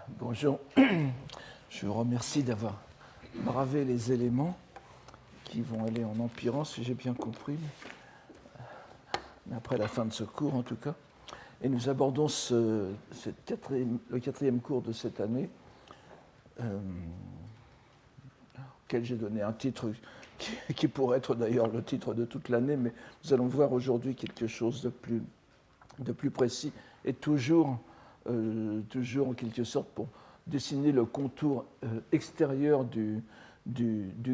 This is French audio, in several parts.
Bonjour, je vous remercie d'avoir bravé les éléments qui vont aller en empirant, si j'ai bien compris, mais après la fin de ce cours en tout cas. Et nous abordons le quatrième cours de cette année, auquel j'ai donné un titre qui pourrait être d'ailleurs le titre de toute l'année, mais nous allons voir aujourd'hui quelque chose de plus précis et toujours en quelque sorte pour dessiner le contour extérieur du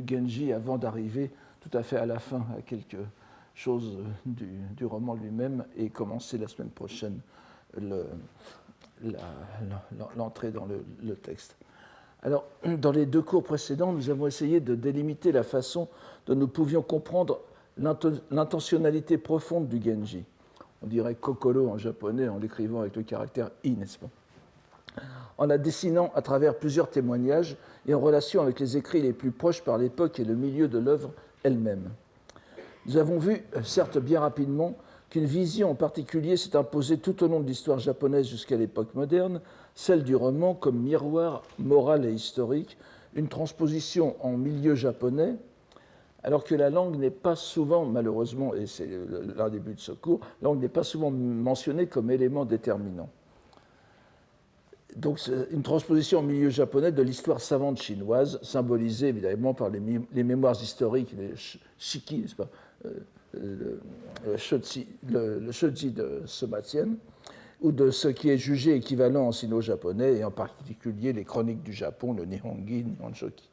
Genji avant d'arriver tout à fait à la fin à quelque chose du roman lui-même et commencer la semaine prochaine l'entrée dans le texte. Alors, dans les deux cours précédents, nous avons essayé de délimiter la façon dont nous pouvions comprendre l'intentionnalité profonde du Genji. On dirait kokoro en japonais en l'écrivant avec le caractère i, n'est-ce pas? En la dessinant à travers plusieurs témoignages et en relation avec les écrits les plus proches par l'époque et le milieu de l'œuvre elle-même. Nous avons vu, certes bien rapidement, qu'une vision en particulier s'est imposée tout au long de l'histoire japonaise jusqu'à l'époque moderne, celle du roman comme miroir moral et historique, une transposition en milieu japonais, alors que la langue n'est pas souvent, malheureusement, et c'est l'un des buts de ce cours, la langue n'est pas souvent mentionnée comme élément déterminant. Donc, c'est une transposition au milieu japonais de l'histoire savante chinoise, symbolisée évidemment par les mémoires historiques, les shiki, n'est-ce pas, le shoji de Somatien, ou de ce qui est jugé équivalent en sino-japonais, et en particulier les chroniques du Japon, le Nihongi, Nihonshoki.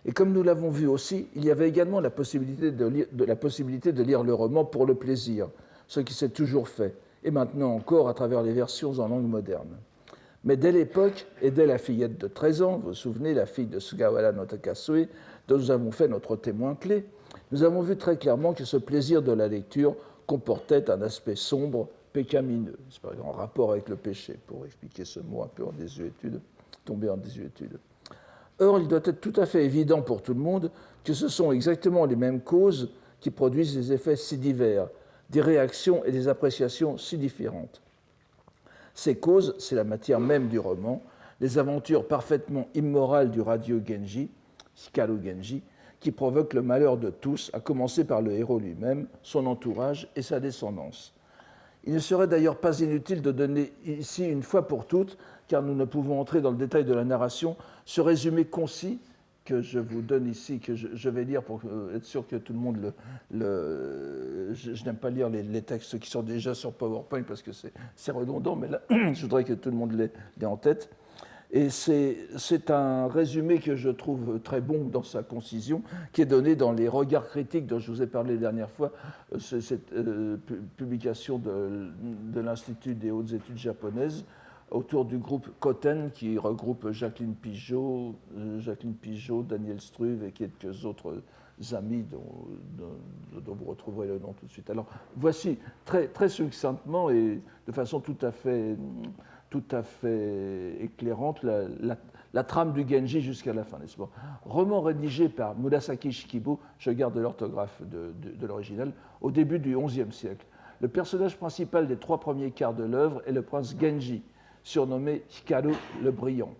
Et comme nous l'avons vu aussi, il y avait également la possibilité de lire le roman pour le plaisir, ce qui s'est toujours fait, et maintenant encore à travers les versions en langue moderne. Mais dès l'époque, et dès la fillette de 13 ans, vous vous souvenez, la fille de Sugawara no Takasue, dont nous avons fait notre témoin clé, nous avons vu très clairement que ce plaisir de la lecture comportait un aspect sombre, pécamineux, c'est en rapport avec le péché, pour expliquer ce mot un peu en désuétude, tombé en désuétude. Or, il doit être tout à fait évident pour tout le monde que ce sont exactement les mêmes causes qui produisent des effets si divers, des réactions et des appréciations si différentes. Ces causes, c'est la matière même du roman, les aventures parfaitement immorales du radieux Genji, Hikaru Genji, qui provoquent le malheur de tous, à commencer par le héros lui-même, son entourage et sa descendance. Il ne serait d'ailleurs pas inutile de donner ici, une fois pour toutes, car nous ne pouvons entrer dans le détail de la narration, ce résumé concis que je vous donne ici, que je vais lire pour être sûr que tout le monde Je n'aime pas lire les textes qui sont déjà sur PowerPoint parce que c'est redondant, mais là, je voudrais que tout le monde l'ait en tête. Et c'est un résumé que je trouve très bon dans sa concision, qui est donné dans les regards critiques dont je vous ai parlé la dernière fois, cette publication de l'Institut des hautes études japonaises, autour du groupe Koten, qui regroupe Jacqueline Pigeot, Daniel Struve et quelques autres amis dont vous retrouverez le nom tout de suite. Alors, voici très, très succinctement et de façon tout à fait éclairante la trame du Genji jusqu'à la fin, n'est-ce pas? Roman rédigé par Murasaki Shikibu, je garde l'orthographe de l'original, au début du XIe siècle. Le personnage principal des 3 premiers quarts de l'œuvre est le prince Genji, surnommé Hikaru le Brillant.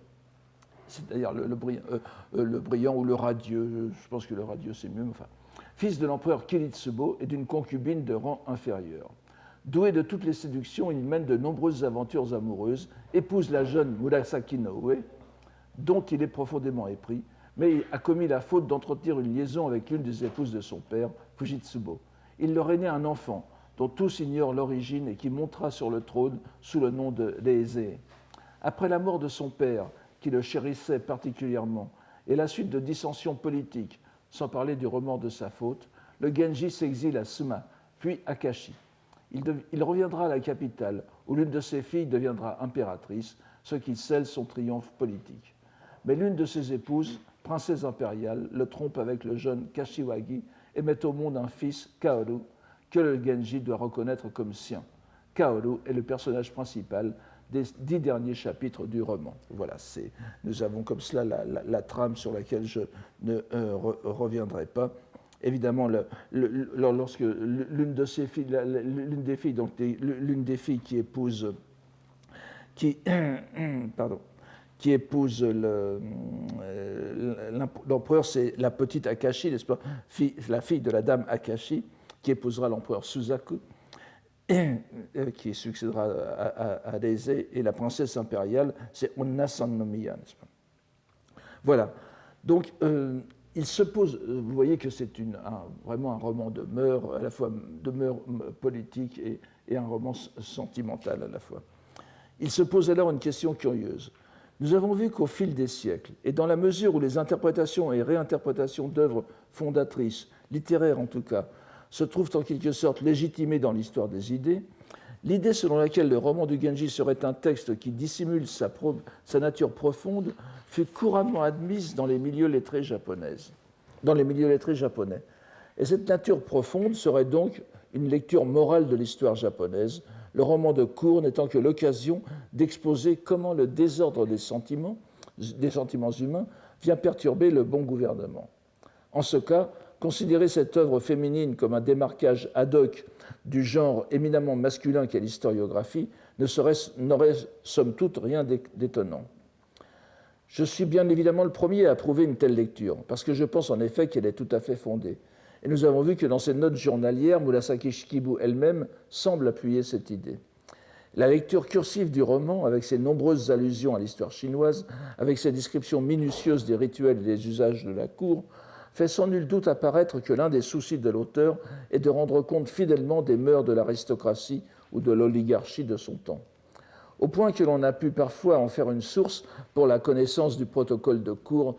C'est-à-dire le brillant ou le radieux, je pense que le radieux c'est mieux, enfin. Fils de l'empereur Kiritsubo et d'une concubine de rang inférieur. Doué de toutes les séductions, il mène de nombreuses aventures amoureuses, épouse la jeune Murasaki Noe, dont il est profondément épris, mais il a commis la faute d'entretenir une liaison avec l'une des épouses de son père, Fujitsubo. Il leur est né un enfant, dont tous ignorent l'origine et qui montera sur le trône sous le nom de Leizé. Après la mort de son père, qui le chérissait particulièrement, et la suite de dissensions politiques, sans parler du remords de sa faute, le Genji s'exile à Suma, puis à Kashi. Il reviendra à la capitale, où l'une de ses filles deviendra impératrice, ce qui scelle son triomphe politique. Mais l'une de ses épouses, princesse impériale, le trompe avec le jeune Kashiwagi et met au monde un fils, Kaoru, que le Genji doit reconnaître comme sien. Kaoru est le personnage principal des 10 derniers chapitres du roman. Voilà, nous avons comme cela la trame sur laquelle je ne reviendrai pas. Évidemment, lorsque l'une des filles qui épouse, qui épouse l'empereur, c'est la petite Akashi, n'est-ce pas, la fille de la dame Akashi, qui épousera l'empereur Suzaku, qui succédera à Reizei, et la princesse impériale, c'est Onna Sannomiya, n'est-ce pas. Voilà. Donc, il se pose, vous voyez que c'est vraiment un roman de mœurs, à la fois de mœurs politiques et un roman sentimental à la fois. Il se pose alors une question curieuse. Nous avons vu qu'au fil des siècles, et dans la mesure où les interprétations et réinterprétations d'œuvres fondatrices, littéraires en tout cas, se trouvent en quelque sorte légitimées dans l'histoire des idées, l'idée selon laquelle le roman du Genji serait un texte qui dissimule sa nature profonde fut couramment admise dans les milieux lettrés japonais. Et cette nature profonde serait donc une lecture morale de l'histoire japonaise, le roman de cour n'étant que l'occasion d'exposer comment le désordre des sentiments humains vient perturber le bon gouvernement. En ce cas, considérer cette œuvre féminine comme un démarquage ad hoc du genre éminemment masculin qu'est l'historiographie n'aurait somme toute rien d'étonnant. Je suis bien évidemment le premier à approuver une telle lecture, parce que je pense en effet qu'elle est tout à fait fondée. Et nous avons vu que dans ses notes journalières, Murasaki Shikibu elle-même semble appuyer cette idée. La lecture cursive du roman, avec ses nombreuses allusions à l'histoire chinoise, avec ses descriptions minutieuses des rituels et des usages de la cour, fait sans nul doute apparaître que l'un des soucis de l'auteur est de rendre compte fidèlement des mœurs de l'aristocratie ou de l'oligarchie de son temps, au point que l'on a pu parfois en faire une source pour la connaissance du protocole de cour,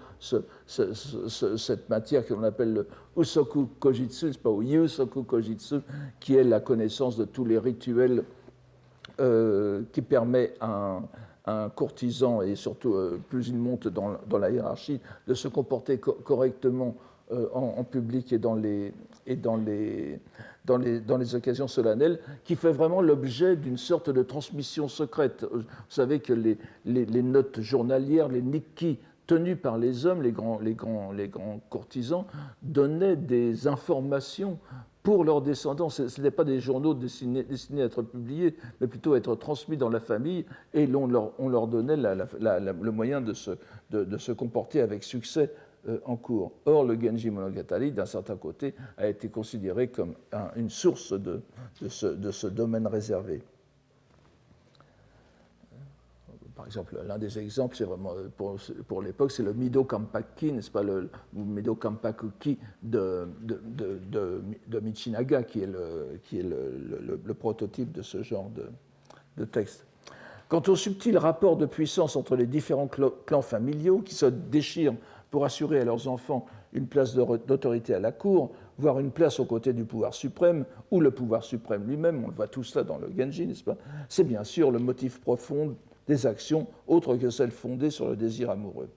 cette matière que l'on appelle le Usoku Kojitsu, ou Yusoku Kojitsu, qui est la connaissance de tous les rituels qui permet à un courtisan, et surtout plus il monte dans la hiérarchie, de se comporter correctement en public et dans les occasions solennelles, qui fait vraiment l'objet d'une sorte de transmission secrète. Vous savez que les notes journalières, les nikki tenus par les hommes, les grands courtisans, donnaient des informations pour leurs descendants. Ce n'étaient pas des journaux destinés à être publiés, mais plutôt à être transmis dans la famille, et on leur donnait le moyen de se comporter avec succès en cours. Or, le Genji Monogatari, d'un certain côté, a été considéré comme une source de ce domaine réservé. Par exemple, l'un des exemples, c'est vraiment pour l'époque, c'est le Mido Kampaki, n'est-ce pas, le Mido Kampakuki de Michinaga, qui est le prototype de ce genre de texte. Quant au subtil rapport de puissance entre les différents clans familiaux qui se déchirent pour assurer à leurs enfants une place d'autorité à la cour, voire une place aux côtés du pouvoir suprême, ou le pouvoir suprême lui-même, on le voit tout cela dans le Genji, n'est-ce pas, c'est bien sûr le motif profond des actions autres que celles fondées sur le désir amoureux.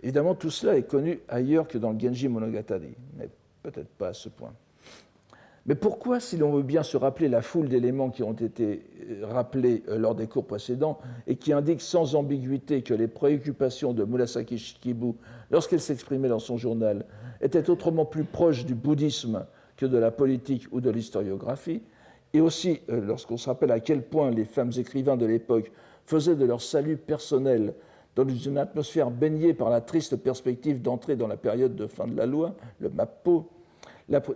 Évidemment, tout cela est connu ailleurs que dans le Genji Monogatari, mais peut-être pas à ce point. Mais pourquoi, si l'on veut bien se rappeler la foule d'éléments qui ont été rappelés lors des cours précédents et qui indiquent sans ambiguïté que les préoccupations de Murasaki Shikibu, lorsqu'elle s'exprimait dans son journal, étaient autrement plus proches du bouddhisme que de la politique ou de l'historiographie, et aussi lorsqu'on se rappelle à quel point les femmes écrivains de l'époque faisaient de leur salut personnel dans une atmosphère baignée par la triste perspective d'entrer dans la période de fin de la loi, le Mappo,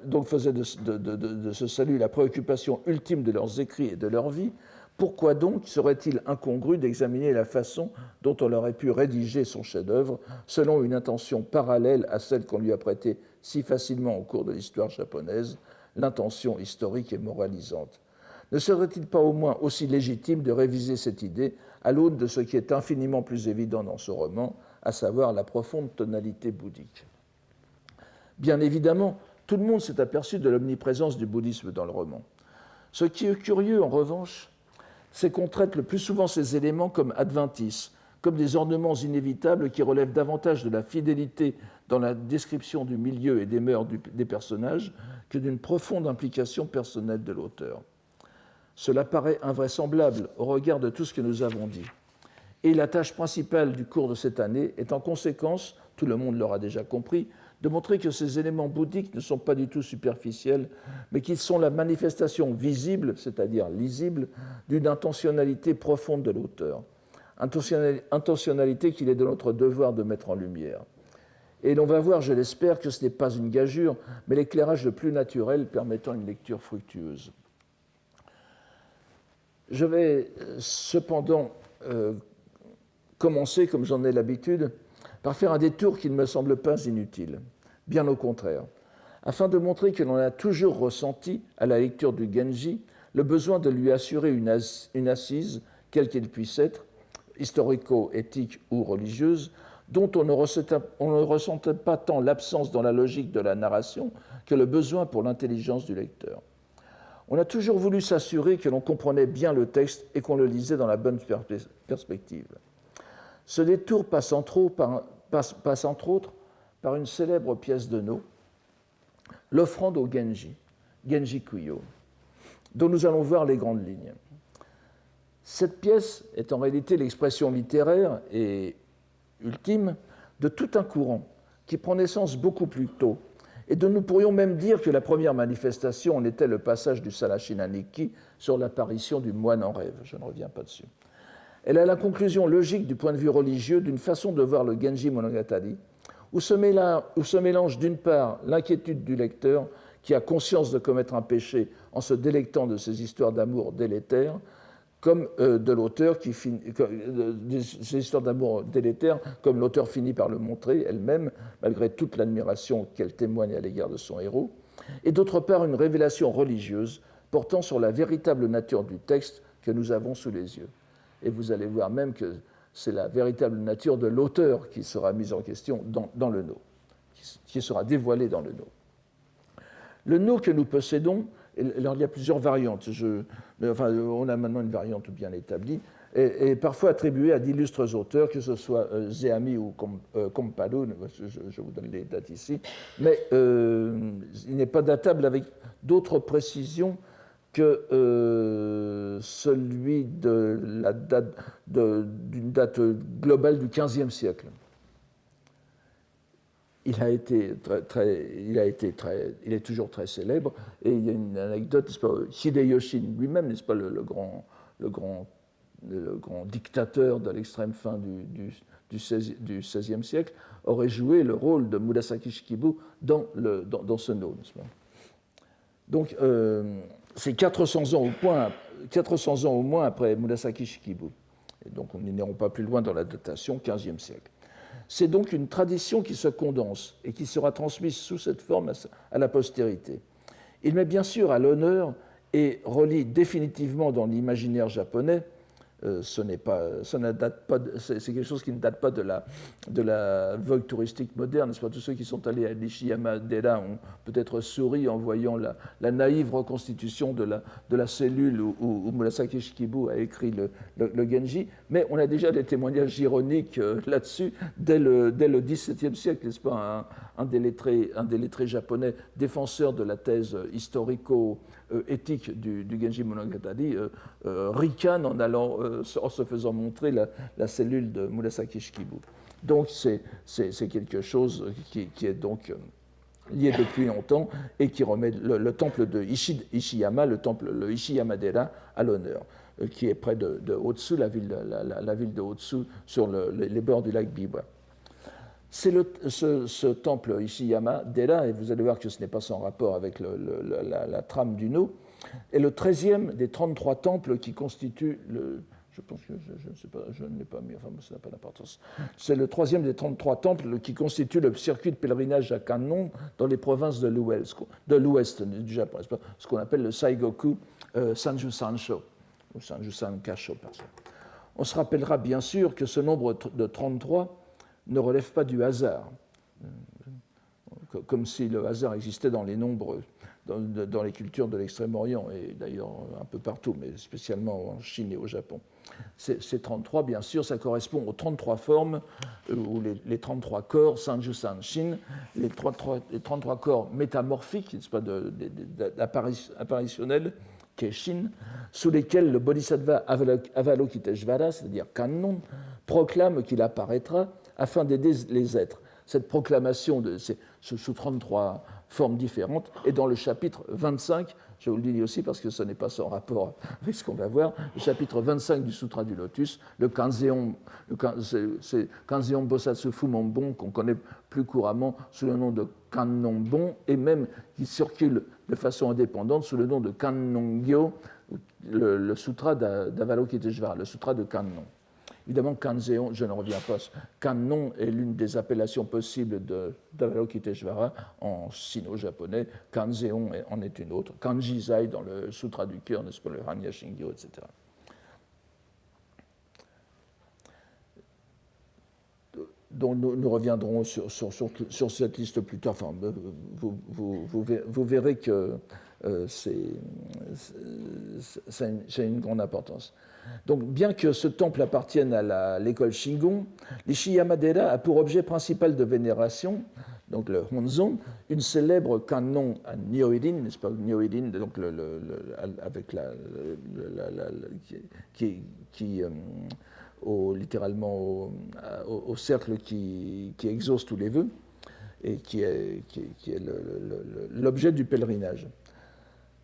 donc faisaient de ce salut la préoccupation ultime de leurs écrits et de leur vie, pourquoi donc serait-il incongru d'examiner la façon dont on aurait pu rédiger son chef-d'œuvre selon une intention parallèle à celle qu'on lui a prêtée si facilement au cours de l'histoire japonaise, l'intention historique et moralisante? Ne serait-il pas au moins aussi légitime de réviser cette idée à l'aune de ce qui est infiniment plus évident dans ce roman, à savoir la profonde tonalité bouddhique? Bien évidemment, tout le monde s'est aperçu de l'omniprésence du bouddhisme dans le roman. Ce qui est curieux, en revanche, c'est qu'on traite le plus souvent ces éléments comme adventices, comme des ornements inévitables qui relèvent davantage de la fidélité dans la description du milieu et des mœurs des personnages que d'une profonde implication personnelle de l'auteur. Cela paraît invraisemblable au regard de tout ce que nous avons dit. Et la tâche principale du cours de cette année est en conséquence, tout le monde l'aura déjà compris, de montrer que ces éléments bouddhiques ne sont pas du tout superficiels, mais qu'ils sont la manifestation visible, c'est-à-dire lisible, d'une intentionnalité profonde de l'auteur. intentionnalité qu'il est de notre devoir de mettre en lumière. Et l'on va voir, je l'espère, que ce n'est pas une gageure, mais l'éclairage le plus naturel permettant une lecture fructueuse. Je vais cependant commencer, comme j'en ai l'habitude, par faire un détour qui ne me semble pas inutile, bien au contraire, afin de montrer que l'on a toujours ressenti, à la lecture du Genji, le besoin de lui assurer une assise, quelle qu'elle puisse être, historico-éthique ou religieuse, dont on ne ressentait pas tant l'absence dans la logique de la narration que le besoin pour l'intelligence du lecteur. On a toujours voulu s'assurer que l'on comprenait bien le texte et qu'on le lisait dans la bonne perspective. Ce détour passe entre autres par une célèbre pièce de No, l'offrande au Genji, Genji Kuyo, dont nous allons voir les grandes lignes. Cette pièce est en réalité l'expression littéraire et ultime de tout un courant qui prend naissance beaucoup plus tôt et dont nous pourrions même dire que la première manifestation en était le passage du Salashina Nikki sur l'apparition du moine en rêve. Je ne reviens pas dessus. Elle est la conclusion logique du point de vue religieux d'une façon de voir le Genji Monogatari, où se mélange d'une part l'inquiétude du lecteur qui a conscience de commettre un péché en se délectant de ces histoires d'amour délétères, comme de l'auteur ces histoires d'amour délétères, comme l'auteur finit par le montrer elle-même, malgré toute l'admiration qu'elle témoigne à l'égard de son héros, et d'autre part une révélation religieuse portant sur la véritable nature du texte que nous avons sous les yeux. Et vous allez voir même que c'est la véritable nature de l'auteur qui sera mise en question dans le No, qui sera dévoilée dans le No. Le No que nous possédons, alors il y a plusieurs variantes, on a maintenant une variante bien établie, et parfois attribuée à d'illustres auteurs, que ce soit Zeami ou Kompalo, je vous donne les dates ici, mais il n'est pas datable avec d'autres précisions que celui d'une date globale du XVe siècle. Il est toujours très célèbre, et il y a une anecdote, n'est-ce pas, Hideyoshi lui-même, n'est-ce pas, le grand dictateur de l'extrême fin du XVIe siècle, aurait joué le rôle de Murasaki Shikibu dans ce No, n'est-ce pas. Donc, c'est 400 ans au moins après Murasaki Shikibu. Et donc, nous n'irons pas plus loin dans la datation, 15e siècle. C'est donc une tradition qui se condense et qui sera transmise sous cette forme à la postérité. Il met bien sûr à l'honneur et relie définitivement dans l'imaginaire japonais, c'est quelque chose qui ne date pas de la vogue touristique moderne, n'est-ce pas? Tous ceux qui sont allés à Nishiyama Dera ont peut-être souri en voyant la naïve reconstitution de la cellule où Murasaki Shikibu a écrit le Genji, mais on a déjà des témoignages ironiques là-dessus dès le XVIIe siècle, n'est-ce pas? Un des lettrés japonais, défenseur de la thèse historico-éthique du Genji Monogatari, ricane en se faisant montrer la cellule de Murasaki Shikibu. Donc c'est quelque chose qui est donc lié depuis longtemps et qui remet le temple de Ishiyama, le Ishiyama Dera, à l'honneur, qui est près de Otsu, la ville de Otsu, sur les bords du lac Biwa. C'est ce temple Ishiyama Dera, et vous allez voir que ce n'est pas sans rapport avec la trame du No, est le 13e des 33 temples qui constituent je pense que je ne sais pas, je ne l'ai pas mis, enfin ça n'a pas d'importance. C'est le 3e des 33 temples qui constituent le circuit de pèlerinage à Kannon dans les provinces de l'ouest du Japon, ce qu'on appelle le Saigoku Sanju Sansho, ou Sanju Sankasho. On se rappellera bien sûr que ce nombre de 33 ne relève pas du hasard, comme si le hasard existait dans les nombres, dans les cultures de l'Extrême-Orient, et d'ailleurs un peu partout, mais spécialement en Chine et au Japon. Ces 33, bien sûr, ça correspond aux 33 formes, ou les 33 corps, Sanju Sanshin, les 33 corps métamorphiques, n'est-ce pas, apparitionnels, Keshin, sous lesquels le Bodhisattva Avalokiteshvara, c'est-à-dire Kannon, proclame qu'il apparaîtra afin d'aider les êtres. Cette proclamation sous 33 formes différentes. Et dans le chapitre 25, je vous le dis aussi parce que ce n'est pas sans rapport avec ce qu'on va voir, le chapitre 25 du Sutra du Lotus, le Kanzeon Bosatsu Fumonbon, qu'on connaît plus couramment sous le nom de Kannonbon, et même qui circule de façon indépendante sous le nom de Kannongyo, le Sutra d'Avalokiteshvara, le Sutra de Kannon. Évidemment, Kanzeon, je ne reviens pas, Kannon est l'une des appellations possibles d'Avalokiteshvara en sino-japonais, Kanzeon en est une autre, Kanjizai dans le Sutra du cœur, n'est-ce pas, le Hanya Shingyo, etc. Donc nous reviendrons sur cette liste plus tard. Enfin, vous verrez que c'est une grande importance. Donc, bien que ce temple appartienne à l'école Shingon, l'Ishiyama-dera a pour objet principal de vénération, donc le Honzon, une célèbre kannon à Nyoirin, n'est-ce pas, Nyoirin, donc avec littéralement au cercle qui exauce tous les vœux et qui est l'objet du pèlerinage.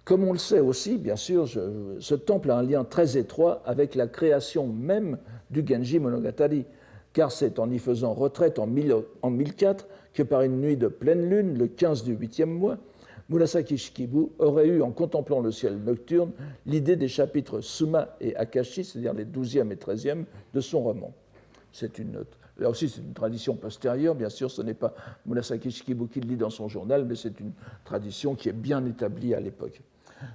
Comme on le sait aussi, bien sûr, ce temple a un lien très étroit avec la création même du Genji Monogatari, car c'est en y faisant retraite en 1004 que par une nuit de pleine lune, le 15 du 8e mois, Murasaki Shikibu aurait eu, en contemplant le ciel nocturne, l'idée des chapitres Suma et Akashi, c'est-à-dire les 12e et 13e, de son roman. Là aussi, c'est une tradition postérieure, bien sûr, ce n'est pas Murasaki Shikibu qui le lit dans son journal, mais c'est une tradition qui est bien établie à l'époque.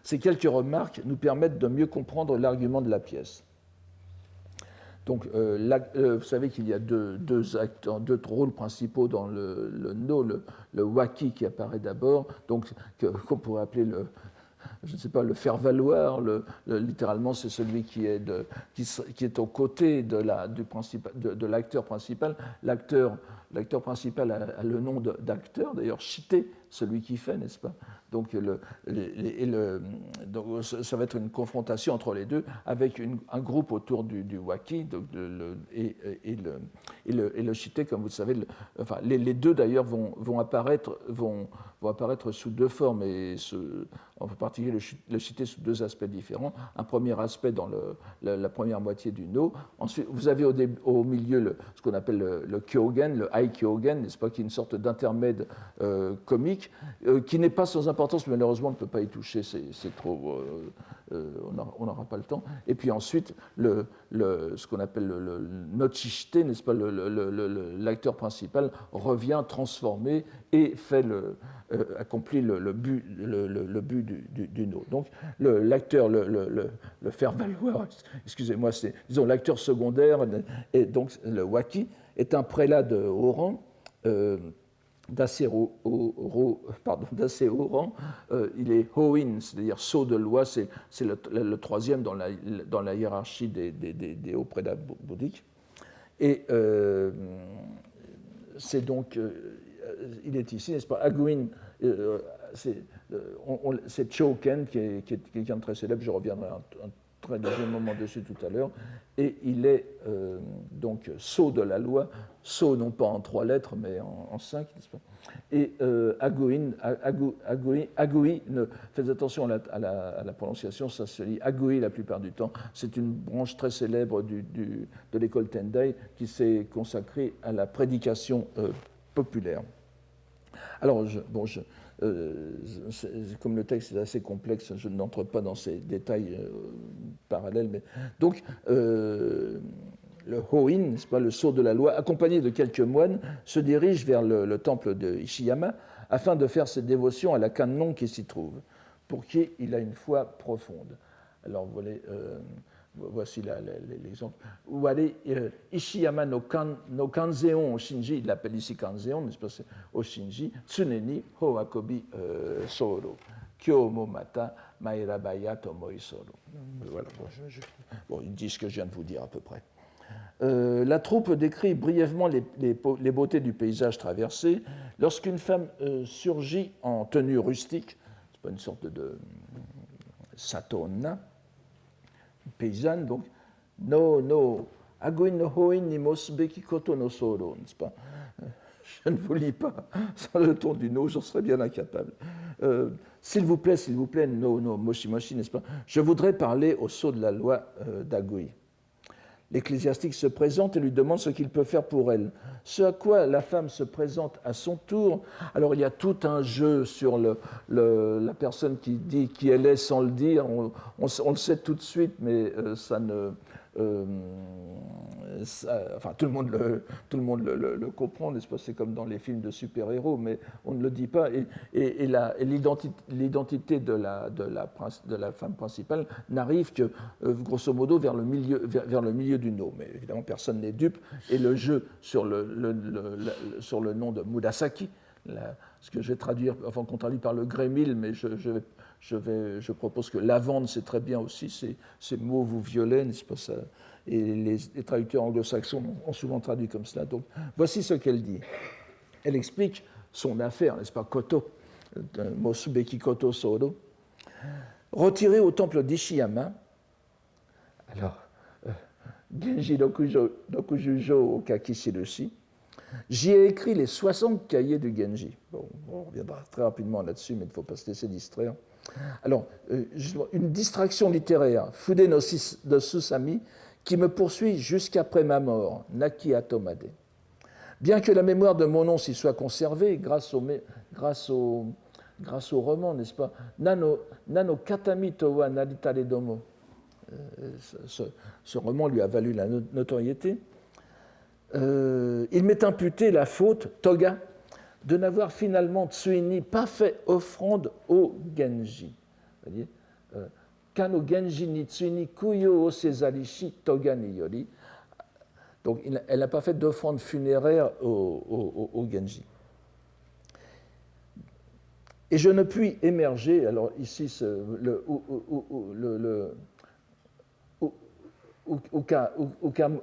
Ces quelques remarques nous permettent de mieux comprendre l'argument de la pièce. Donc, vous savez qu'il y a deux rôles principaux dans le no, le waki qui apparaît d'abord, donc qu'on pourrait appeler je ne sais pas, le faire valoir. Littéralement, c'est celui qui est aux côtés de l'acteur principal. L'acteur principal a le nom d'acteur, d'ailleurs, Shite, celui qui fait, n'est-ce pas? Donc, donc, ça va être une confrontation entre les deux, avec un groupe autour du waki et le shite, comme vous le savez. Enfin, les deux, d'ailleurs, vont apparaître sous deux formes, et en particulier le shite sous deux aspects différents. Un premier aspect dans la première moitié du no. Ensuite, vous avez au milieu ce qu'on appelle le kyogen, le hai kyogen, n'est-ce pas, qui est une sorte d'intermède comique, qui n'est pas sans importance, mais malheureusement on ne peut pas y toucher, c'est trop, on n'aura pas le temps. Et puis ensuite, ce qu'on appelle le nochishite, n'est-ce pas, l'acteur principal revient transformé et accomplit le but du no. Donc l'acteur, le faire valoir, excusez-moi, disons l'acteur secondaire, et donc le waki, est un prélat de haut rang, d'assez haut rang, il est hoin, c'est-à-dire sceau de loi, c'est le troisième dans la hiérarchie des hauts prélats bouddhiques. Et c'est donc, il est ici, n'est-ce pas, Aguin, c'est Choken, qui est quelqu'un de très célèbre, je reviendrai un très deuxième moment dessus tout à l'heure, et il est donc sceau de la loi, sceau non pas en 3 lettres, mais en 5, n'est-ce pas? Et Agui, faites attention à la prononciation, ça se lit Agui la plupart du temps, c'est une branche très célèbre de l'école Tendai qui s'est consacrée à la prédication populaire. Alors, comme le texte est assez complexe, je n'entre pas dans ces détails parallèles. Mais donc, le Hoin, n'est-ce pas, le sceau de la loi, accompagné de quelques moines, se dirige vers le temple de Ishiyama afin de faire ses dévotions à la Kannon qui s'y trouve, pour qui il a une foi profonde. Alors, voici l'exemple. Où aller Ishiyama no Kanzeon au Shinji, il l'appelle ici Kanzeon, mais c'est au Shinji, Tsuneni ho akobi soro, kyo mo mata mairabaya tomoi soro. Voilà, ils disent ce que je viens de vous dire à peu près. La troupe décrit brièvement les beautés du paysage traversé lorsqu'une femme surgit en tenue rustique, c'est pas une sorte de satona, paysanne, donc no, aguin no hoin ni mosbeki koto no soro, n'est-ce pas? Je ne vous lis pas. Sans le ton du no, j'en serais bien incapable. S'il vous plaît, no, moshi moshi, n'est-ce pas? Je voudrais parler au sceau de la loi d'Agui. L'ecclésiastique se présente et lui demande ce qu'il peut faire pour elle. Ce à quoi la femme se présente à son tour. Alors il y a tout un jeu sur la personne qui dit qui elle est sans le dire. On le sait tout de suite, mais ça ne... enfin, tout le monde le comprend, n'est-ce pas? C'est comme dans les films de super-héros, mais on ne le dit pas. Et l'identité de la femme principale n'arrive que, grosso modo, vers le milieu du no. Mais évidemment, personne n'est dupe. Et le jeu sur le nom de Murasaki, ce que je vais traduire, enfin, qu'on traduit par le grémil, mais je propose que lavande, c'est très bien aussi, c'est mauve ou violet, n'est-ce pas ça? Et les traducteurs anglo-saxons ont souvent traduit comme cela. Donc, voici ce qu'elle dit. Elle explique son affaire, n'est-ce pas, Koto, Mosubeki Koto Sodo, retiré au temple d'Ishiyama. Alors, Genji Dokujujo Kakishirushi. J'y ai écrit les 60 cahiers du Genji. Bon, on reviendra très rapidement là-dessus, mais il ne faut pas se laisser distraire. Alors, une distraction littéraire, Fude no Susami, qui me poursuit jusqu'après ma mort, Naki Atomade. Bien que la mémoire de mon nom s'y soit conservée, grâce au roman, n'est-ce pas, Nano Katami Towa Naritare Domo. Ce roman lui a valu la notoriété. Il m'est imputé la faute, Toga, de n'avoir finalement Tsuini pas fait offrande au Genji. Vous-voyez, Kano Genji ni Tsuini kuyo o sezarishi Toga ni yori. Donc, elle n'a pas fait d'offrande funéraire au Genji. Et je ne puis émerger, alors ici,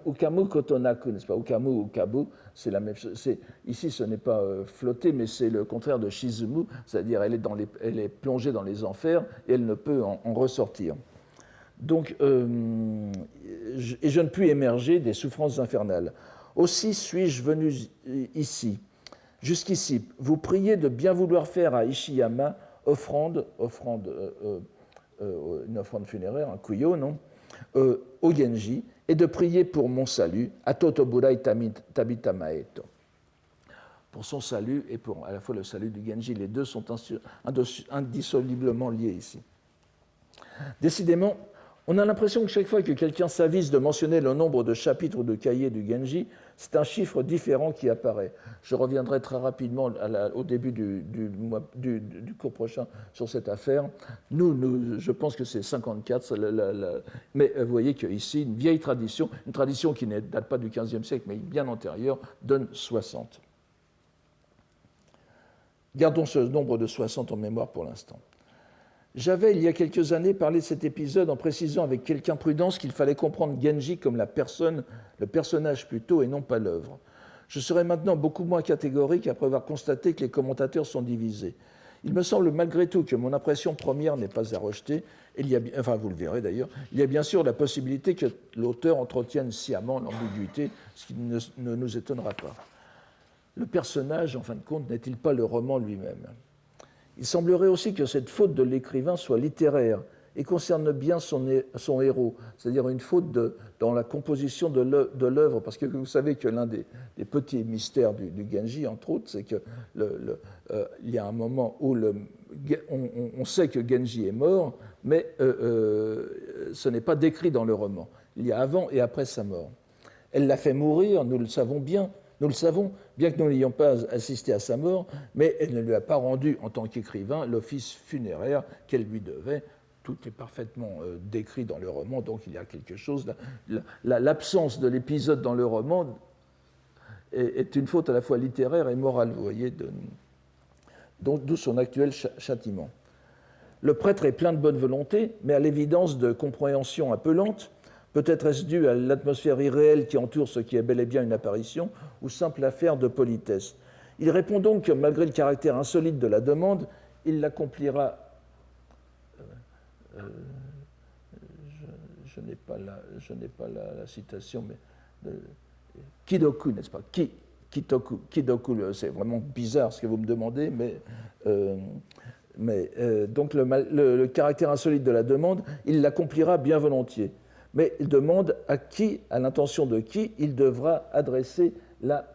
Ukamu kotonaku, n'est-ce pas? Ukamu, ukabu, c'est la même chose. Ici, ce n'est pas flotter, mais c'est le contraire de shizumu, c'est-à-dire elle est plongée dans les enfers et elle ne peut en ressortir. Donc, et je ne puis émerger des souffrances infernales. Aussi suis-je venu ici, jusqu'ici, vous prier de bien vouloir faire à Ishiyama une offrande funéraire, un kuyo, non, au Genji, et de prier pour mon salut, à Totoburai Tabita Maeto. Pour son salut et pour à la fois le salut du Genji, les deux sont indissolublement liés ici. Décidément, on a l'impression que chaque fois que quelqu'un s'avise de mentionner le nombre de chapitres de cahiers du Genji, c'est un chiffre différent qui apparaît. Je reviendrai très rapidement au début du cours prochain sur cette affaire. Je pense que c'est 54, mais vous voyez qu'ici, une vieille tradition, une tradition qui ne date pas du XVe siècle, mais bien antérieure, donne 60. Gardons ce nombre de 60 en mémoire pour l'instant. J'avais, il y a quelques années, parlé de cet épisode en précisant avec quelque imprudence qu'il fallait comprendre Genji comme la personne, le personnage plutôt, et non pas l'œuvre. Je serai maintenant beaucoup moins catégorique après avoir constaté que les commentateurs sont divisés. Il me semble malgré tout que mon impression première n'est pas à rejeter. Enfin, vous le verrez d'ailleurs. Il y a bien sûr la possibilité que l'auteur entretienne sciemment l'ambiguïté, ce qui ne nous étonnera pas. Le personnage, en fin de compte, n'est-il pas le roman lui-même ? Il semblerait aussi que cette faute de l'écrivain soit littéraire et concerne bien son héros, c'est-à-dire une faute dans la composition de l'œuvre, parce que vous savez que l'un des petits mystères du Genji, entre autres, c'est qu'il y a un moment où on sait que Genji est mort, mais ce n'est pas décrit dans le roman. Il y a avant et après sa mort. Elle l'a fait mourir, nous le savons bien. Nous le savons, bien que nous n'ayons pas assisté à sa mort, mais elle ne lui a pas rendu, en tant qu'écrivain, l'office funéraire qu'elle lui devait. Tout est parfaitement décrit dans le roman, donc il y a quelque chose. L'absence de l'épisode dans le roman est une faute à la fois littéraire et morale, vous voyez, d'où son actuel châtiment. Le prêtre est plein de bonne volonté, mais à l'évidence de compréhension un peu lente. Peut-être est-ce dû à l'atmosphère irréelle qui entoure ce qui est bel et bien une apparition, ou simple affaire de politesse. Il répond donc que malgré le caractère insolite de la demande, il l'accomplira. Je n'ai pas la citation, mais Kidoku, n'est-ce pas? Kidoku, c'est vraiment bizarre ce que vous me demandez, donc le caractère insolite de la demande, il l'accomplira bien volontiers. Mais il demande à qui, à l'intention de qui, il devra adresser la...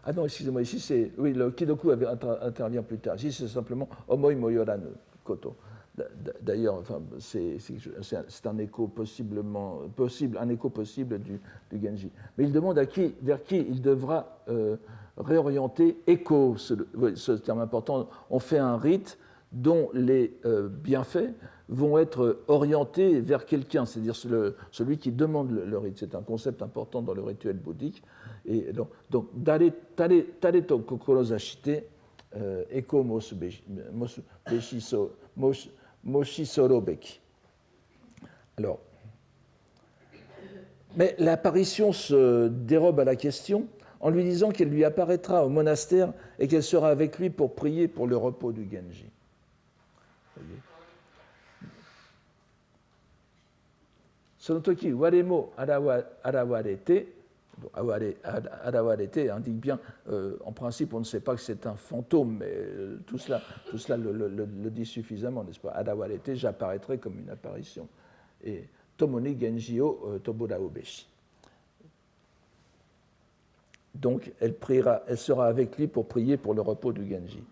Ah non, excusez-moi, ici c'est... Oui, le Kidoku intervient plus tard. Ici c'est simplement Omoi Moyoran Koto. D'ailleurs, enfin, c'est un écho possible, un écho possible du Genji. Mais il demande vers qui il devra réorienter Eko, ce terme important. On fait un rite dont les bienfaits vont être orientés vers quelqu'un, c'est-à-dire celui qui demande le rite. C'est un concept important dans le rituel bouddhique. Et donc Tare to kokoro zashite, Eko Moshisoro Beki. Alors, mais l'apparition se dérobe à la question en lui disant qu'elle lui apparaîtra au monastère et qu'elle sera avec lui pour prier pour le repos du Genji. Sonotoki waremo arawarete. Arawarete indique bien, en principe, on ne sait pas que c'est un fantôme, mais tout cela le dit suffisamment, n'est-ce pas? Arawarete, j'apparaîtrai comme une apparition. Et Tomoni Genjio Tobura Obeshi. Donc, elle sera avec lui pour prier pour le repos du Genji.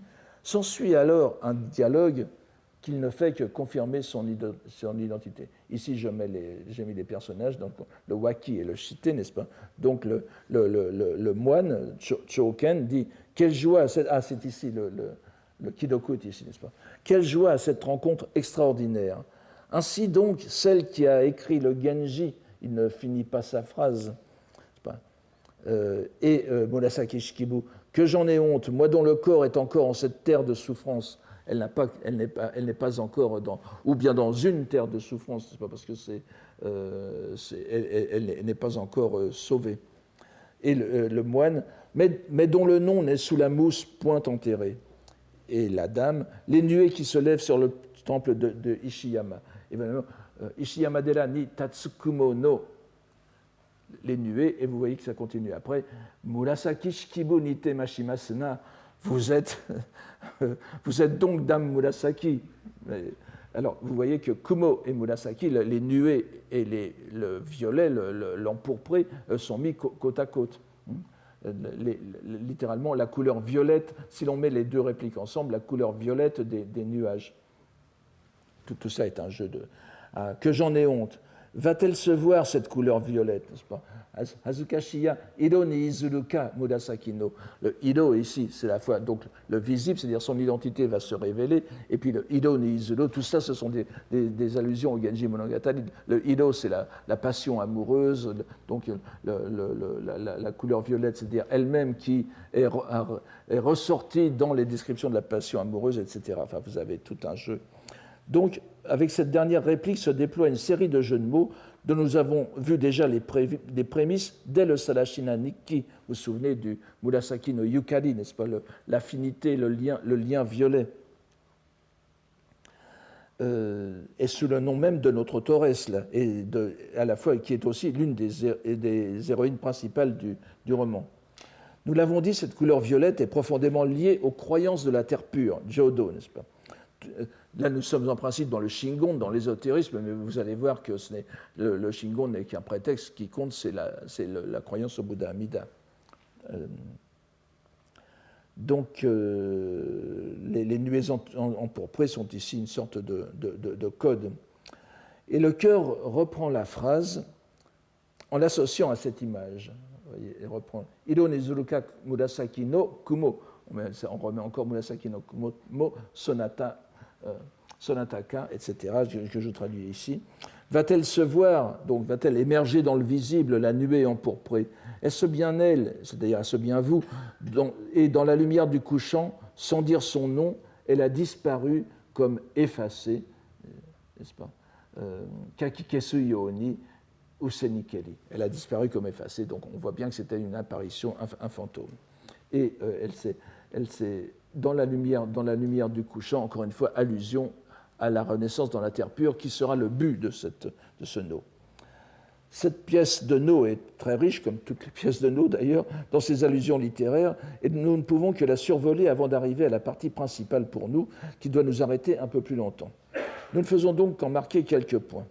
S'ensuit alors un dialogue qu'il ne fait que confirmer son identité. Ici, j'ai mis les personnages, donc le Waki et le Shite, n'est-ce pas? Donc, le moine, Choken, dit « Quelle joie à cette... » Ah, c'est ici, le Kidoku est ici, n'est-ce pas? « Quelle joie à cette rencontre extraordinaire. Ainsi donc, celle qui a écrit le Genji, il ne finit pas sa phrase, Murasaki Shikibu, que j'en ai honte, moi dont le corps est encore en cette terre de souffrance. Elle n'est pas encore ou bien dans une terre de souffrance, c'est pas parce que elle n'est pas encore sauvée. Et le moine, mais dont le nom n'est sous la mousse point enterré. Et la dame, les nuées qui se lèvent sur le temple de Ishiyama. Évidemment, Ishiyama Dera ni Tatsukumo no, les nuées, et vous voyez que ça continue après. Murasaki Shikibu ni te mashimasuna. Vous êtes donc Dame Murasaki. Alors, vous voyez que Kumo et Murasaki, les nuées et le violet, l'empourpré, sont mis côte à côte. Littéralement, la couleur violette, si l'on met les deux répliques ensemble, la couleur violette des nuages. Tout ça est un jeu de... que j'en ai honte. Va-t-elle se voir, cette couleur violette, n'est-ce pas? Hazukashiya, Iro ni izuruka murasaki no. Le Iro ici, c'est la fois, donc le visible, c'est-à-dire son identité va se révéler, et puis le Iro ni izuru, tout ça, ce sont des allusions au Genji Monogatari. Le Iro, c'est la passion amoureuse, donc la couleur violette, c'est-à-dire elle-même qui est ressortie dans les descriptions de la passion amoureuse, etc. Enfin, vous avez tout un jeu. Donc, avec cette dernière réplique se déploie une série de jeux de mots dont nous avons vu déjà les prémices dès le Sadashina Nikki. Vous vous souvenez du Murasaki no Yukari, n'est-ce pas, l'affinité, le lien violet. Et sous le nom même de notre autoresse, là, et à la fois qui est aussi l'une des héroïnes principales du roman. Nous l'avons dit, cette couleur violette est profondément liée aux croyances de la terre pure, Jodo, n'est-ce pas? Là, nous sommes en principe dans le Shingon, dans l'ésotérisme, mais vous allez voir que le Shingon n'est qu'un prétexte. Ce qui compte, c'est la croyance au Bouddha Amida. Donc, les nuées empourprées sont ici une sorte de code. Et le chœur reprend la phrase en l'associant à cette image. Vous voyez, il reprend Iro Nizuruka Murasaki no Kumo. On remet encore Murasaki no Kumo, Sonataka, etc., que je traduis ici. Va-t-elle se voir, donc va-t-elle émerger dans le visible, la nuée empourprée? Est-ce bien elle, c'est-à-dire est-ce bien vous, et dans la lumière du couchant, sans dire son nom, elle a disparu comme effacée, n'est-ce pas? Kakikesu Yoni Usenikeri. Elle a disparu comme effacée, donc on voit bien que c'était une apparition, un fantôme. Et elle s'est dans la lumière du couchant, encore une fois, allusion à la renaissance dans la terre pure, qui sera le but de ce no. Cette pièce de No est très riche, comme toutes les pièces de No d'ailleurs, dans ses allusions littéraires, et nous ne pouvons que la survoler avant d'arriver à la partie principale pour nous, qui doit nous arrêter un peu plus longtemps. Nous ne faisons donc qu'en marquer quelques points.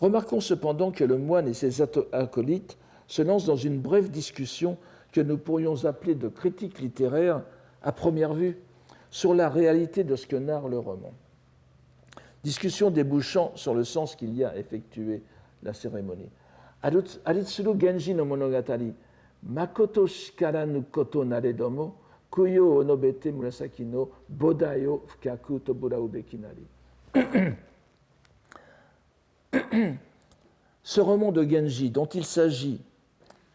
Remarquons cependant que le moine et ses acolytes se lancent dans une brève discussion que nous pourrions appeler de critique littéraire, à première vue, sur la réalité de ce que narre le roman. Discussion débouchant sur le sens qu'il y a à effectuer la cérémonie. Aritsuru Genji no Monogatari, Makoto shikara nu koto naredomo, kuyo o nobete murasaki no bodai o fukaku toburau beki nari. Ce roman de Genji, dont il s'agit,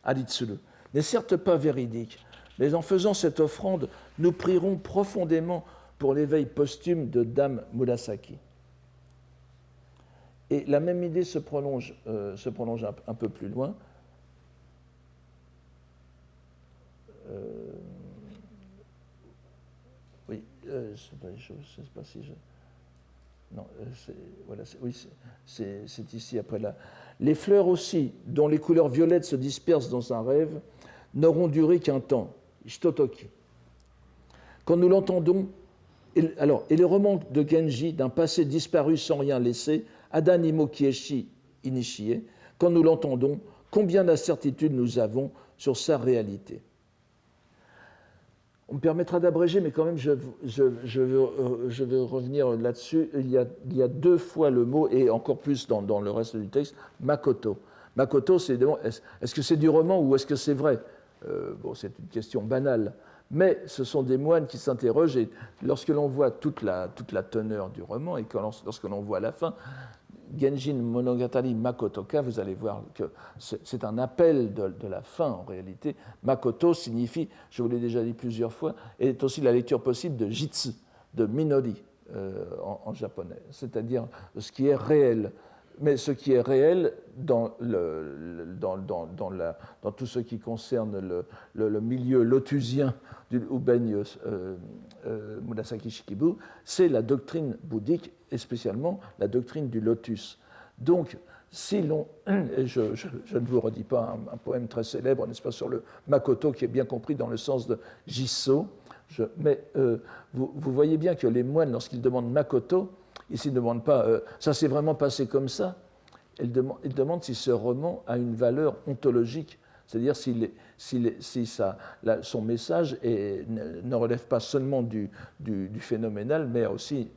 Aritsuru, n'est certes pas véridique, mais en faisant cette offrande, nous prierons profondément pour l'éveil posthume de Dame Murasaki. Et la même idée se prolonge un peu plus loin. Oui, je ne sais pas si je... Non, c'est ici après là. Les fleurs aussi, dont les couleurs violettes se dispersent dans un rêve, n'auront duré qu'un temps, Shitotoki. Quand nous l'entendons, et le roman de Genji, d'un passé disparu sans rien laisser, Adanimo Kieshi Inishie, quand nous l'entendons, combien d'incertitudes nous avons sur sa réalité. On me permettra d'abréger, mais quand même, je veux revenir là-dessus. Il y a deux fois le mot, et encore plus dans le reste du texte, Makoto. Makoto, c'est est-ce que c'est du roman ou est-ce que c'est vrai? C'est une question banale. Mais ce sont des moines qui s'interrogent, et lorsque l'on voit toute la teneur du roman, et lorsque l'on voit la fin, Genjin Monogatari Makotoka, vous allez voir que c'est un appel de la fin en réalité. Makoto signifie, je vous l'ai déjà dit plusieurs fois, est aussi la lecture possible de Jitsu, de Minori en japonais, c'est-à-dire ce qui est réel. Mais ce qui est réel dans tout ce qui concerne le milieu lotusien où baigne Murasaki Shikibu, c'est la doctrine bouddhique et spécialement la doctrine du lotus. Donc, si l'on... Je ne vous redis pas un poème très célèbre, n'est-ce pas, sur le Makoto, qui est bien compris dans le sens de Jisso, mais vous voyez bien que les moines, lorsqu'ils demandent Makoto, ici, ils ne demandent pas ça s'est vraiment passé comme ça. Ils demandent si ce roman a une valeur ontologique, c'est-à-dire si son message ne relève pas seulement du phénoménal, mais a aussi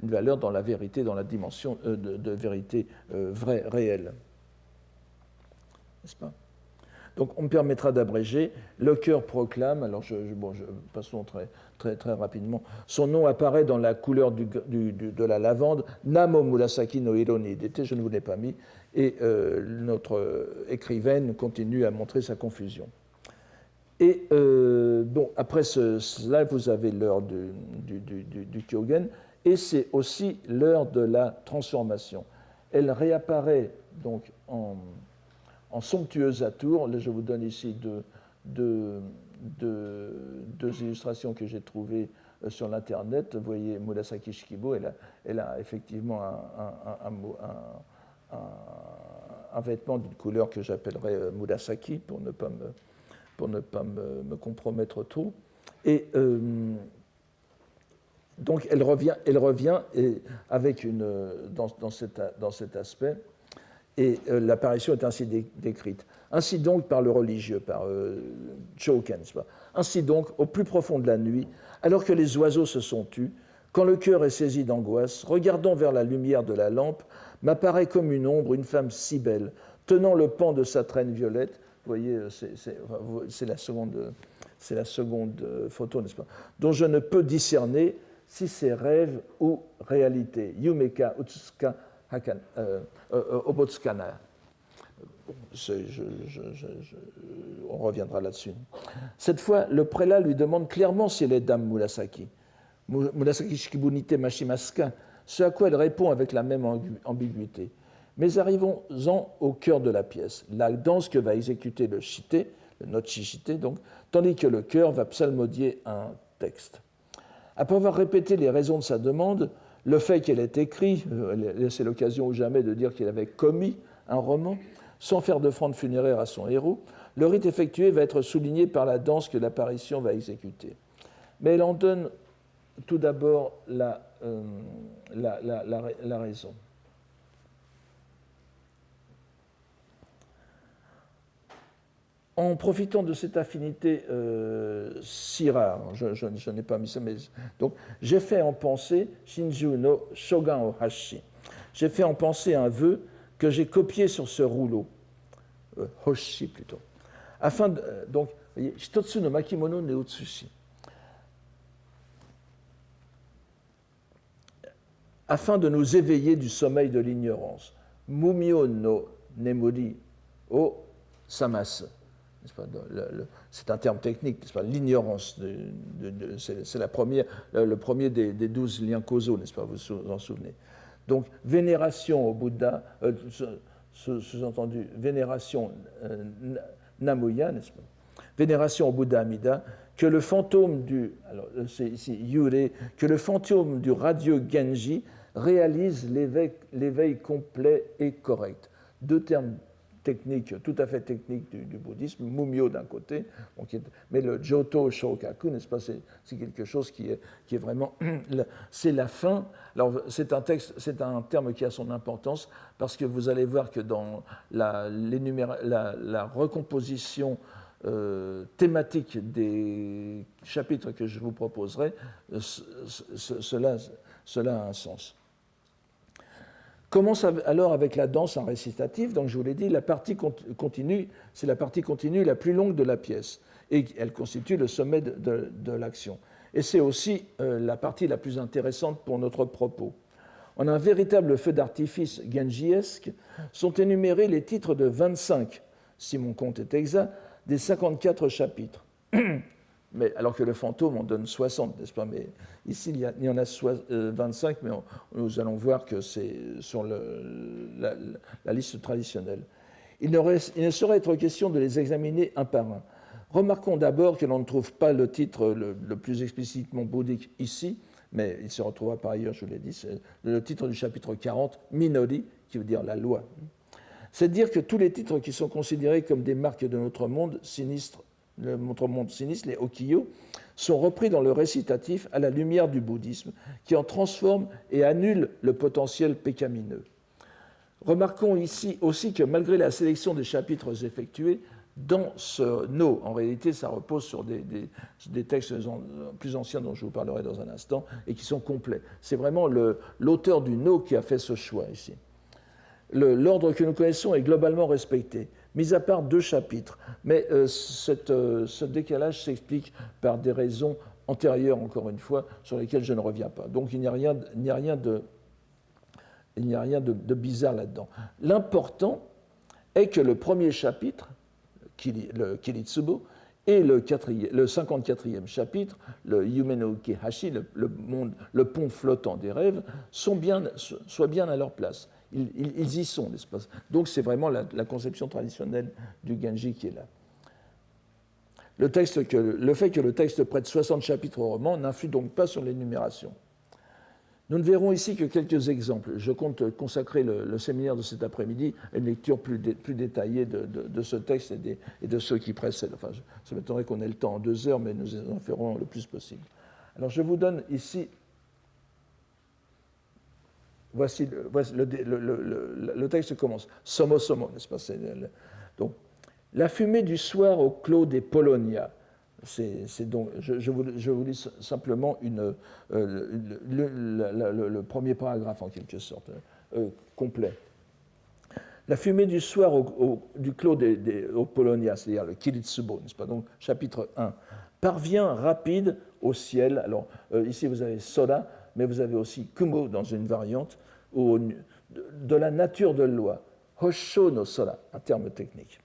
une valeur dans la vérité, dans la dimension de vérité vraie, réelle. N'est-ce pas? Donc, on me permettra d'abréger. Le cœur proclame, alors passons très rapidement. Son nom apparaît dans la couleur de la lavande. Namo Murasaki no hiro ni hidete, je ne vous l'ai pas mis. Et notre écrivaine continue à montrer sa confusion. Et après cela, vous avez l'heure du Kyogen, et c'est aussi l'heure de la transformation. Elle réapparaît donc en somptueuse atour. Là, je vous donne ici deux illustrations que j'ai trouvées sur l'Internet. Vous voyez Murasaki Shikibu, elle a effectivement un vêtement d'une couleur que j'appellerais Murasaki pour ne pas me compromettre trop. Et donc elle revient avec dans cet aspect. Et l'apparition est ainsi décrite. Ainsi donc par le religieux, par Choken. Ainsi donc, au plus profond de la nuit, alors que les oiseaux se sont tus, quand le cœur est saisi d'angoisse, regardant vers la lumière de la lampe, m'apparaît comme une ombre une femme si belle, tenant le pan de sa traîne violette. Vous voyez, c'est la seconde photo, n'est-ce pas? Dont je ne peux discerner si c'est rêve ou réalité. Yumeka Utsuka Obotsukana. On reviendra là-dessus. Cette fois, le prélat lui demande clairement si elle est Dame Murasaki. Murasaki Shikibu nite mashimasu, ce à quoi elle répond avec la même ambiguïté. Mais arrivons-en au cœur de la pièce, la danse que va exécuter le shite, le nochi shite, donc, tandis que le chœur va psalmodier un texte. Après avoir répété les raisons de sa demande, le fait qu'elle ait écrit, c'est l'occasion ou jamais de dire qu'elle avait commis un roman, sans faire d'offrande funéraire à son héros, le rite effectué va être souligné par la danse que l'apparition va exécuter. Mais elle en donne tout d'abord la raison. En profitant de cette affinité si rare, je n'ai pas mis ça, mais donc j'ai fait en pensée Shinju no Shogun o Hashi. J'ai fait en pensée un vœu que j'ai copié sur ce rouleau, Hoshi plutôt, afin de, donc, Hitotsu no Makimono ne Utsushi, afin de nous éveiller du sommeil de l'ignorance. Mumio no Nemori o Samasu. C'est un terme technique, n'est-ce pas? L'ignorance, c'est le premier des 12 liens causaux, n'est-ce pas? Vous vous en souvenez. Donc, vénération au Bouddha, sous-entendu, vénération Namuya, n'est-ce pas? Vénération au Bouddha Amida, que le fantôme du, alors c'est ici Yure, que le fantôme du radieux Genji réalise l'éveil complet et correct. Deux termes technique, tout à fait technique du bouddhisme, Mumyo d'un côté, mais le Joto Shokaku, n'est-ce pas, c'est quelque chose qui est vraiment, c'est la fin. Alors c'est un terme qui a son importance parce que vous allez voir que dans la recomposition thématique des chapitres que je vous proposerai, cela a un sens. Commence alors avec la danse en récitatif. Donc, je vous l'ai dit, la partie continue, c'est la partie continue la plus longue de la pièce. Et elle constitue le sommet de l'action. Et c'est aussi la partie la plus intéressante pour notre propos. En un véritable feu d'artifice genjiesque, sont énumérés les titres de 25, si mon compte est exact, des 54 chapitres. Mais, alors que le fantôme en donne 60, n'est-ce pas? Mais ici, il y en a 25, mais nous allons voir que c'est sur la liste traditionnelle. Il ne saurait être question de les examiner un par un. Remarquons d'abord que l'on ne trouve pas le titre le plus explicitement bouddhique ici, mais il se retrouvera par ailleurs, je vous l'ai dit, c'est le titre du chapitre 40, Minori, qui veut dire la loi. C'est dire que tous les titres qui sont considérés comme des marques de notre monde sinistre, les Okiyo, sont repris dans le récitatif à la lumière du bouddhisme, qui en transforme et annule le potentiel pécamineux. Remarquons ici aussi que malgré la sélection des chapitres effectués, dans ce no, en réalité, ça repose sur des textes plus anciens dont je vous parlerai dans un instant et qui sont complets. C'est vraiment l'auteur du no qui a fait ce choix ici. L'ordre que nous connaissons est globalement respecté, mis à part 2 chapitres. Mais ce décalage s'explique par des raisons antérieures, encore une fois, sur lesquelles je ne reviens pas. Donc il n'y a rien de bizarre là-dedans. L'important est que le premier chapitre, le Kiritsubo, et le 54e chapitre, le Yume no Ukehashi, le pont flottant des rêves, soient bien à leur place. Ils y sont, n'est-ce pas? Donc c'est vraiment la conception traditionnelle du Genji qui est là. Le fait que le texte prête 60 chapitres au roman n'influe donc pas sur l'énumération. Nous ne verrons ici que quelques exemples. Je compte consacrer le séminaire de cet après-midi à une lecture plus détaillée de ce texte et de ceux qui précèdent. Enfin, ça m'étonnerait qu'on ait le temps en 2 heures, mais nous en ferons le plus possible. Alors je vous donne ici... Voici le texte commence. Somo somo, n'est-ce pas? Donc, la fumée du soir au clos des Polonia. C'est donc, je vous lis simplement le premier paragraphe en quelque sorte, complet. La fumée du soir du clos au Polonia, c'est-à-dire le Kiritsubo, n'est-ce pas? Donc, chapitre 1, parvient rapide au ciel. Alors, ici, vous avez Soda, mais vous avez aussi Kumo dans une variante, de la nature de loi. Hosho no Sora, un terme technique.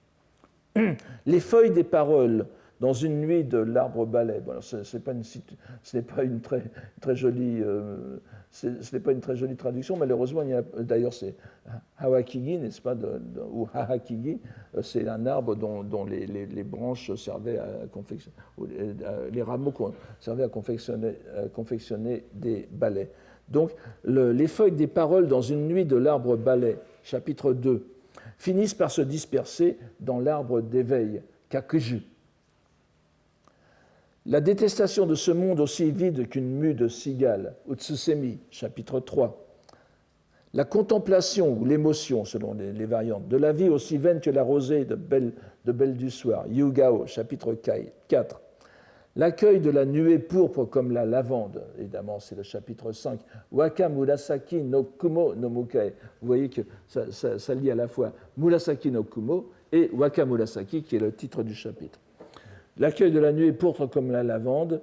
Les feuilles des paroles dans une nuit de l'arbre balai. Bon, ce n'est pas une très jolie traduction. Malheureusement, d'ailleurs, c'est Hawakigi, n'est-ce pas, ou Hahakigi. C'est un arbre dont les branches servaient à confectionner, les rameaux servaient à confectionner des balais. Donc, les feuilles des paroles dans une nuit de l'arbre balai, chapitre 2. finissent par se disperser dans l'arbre d'éveil, Kakuju. La détestation de ce monde aussi vide qu'une mue de cigale, Utsusemi, chapitre 3. La contemplation ou l'émotion, selon les variantes, de la vie aussi vaine que la rosée de belle du soir, Yugao, chapitre 4. L'accueil de la nuée pourpre comme la lavande, évidemment, c'est le chapitre 5. Waka Murasaki no Kumo no Mukae. Vous voyez que ça lie à la fois Murasaki no Kumo et Waka Murasaki, qui est le titre du chapitre. L'accueil de la nuée pourpre comme la lavande,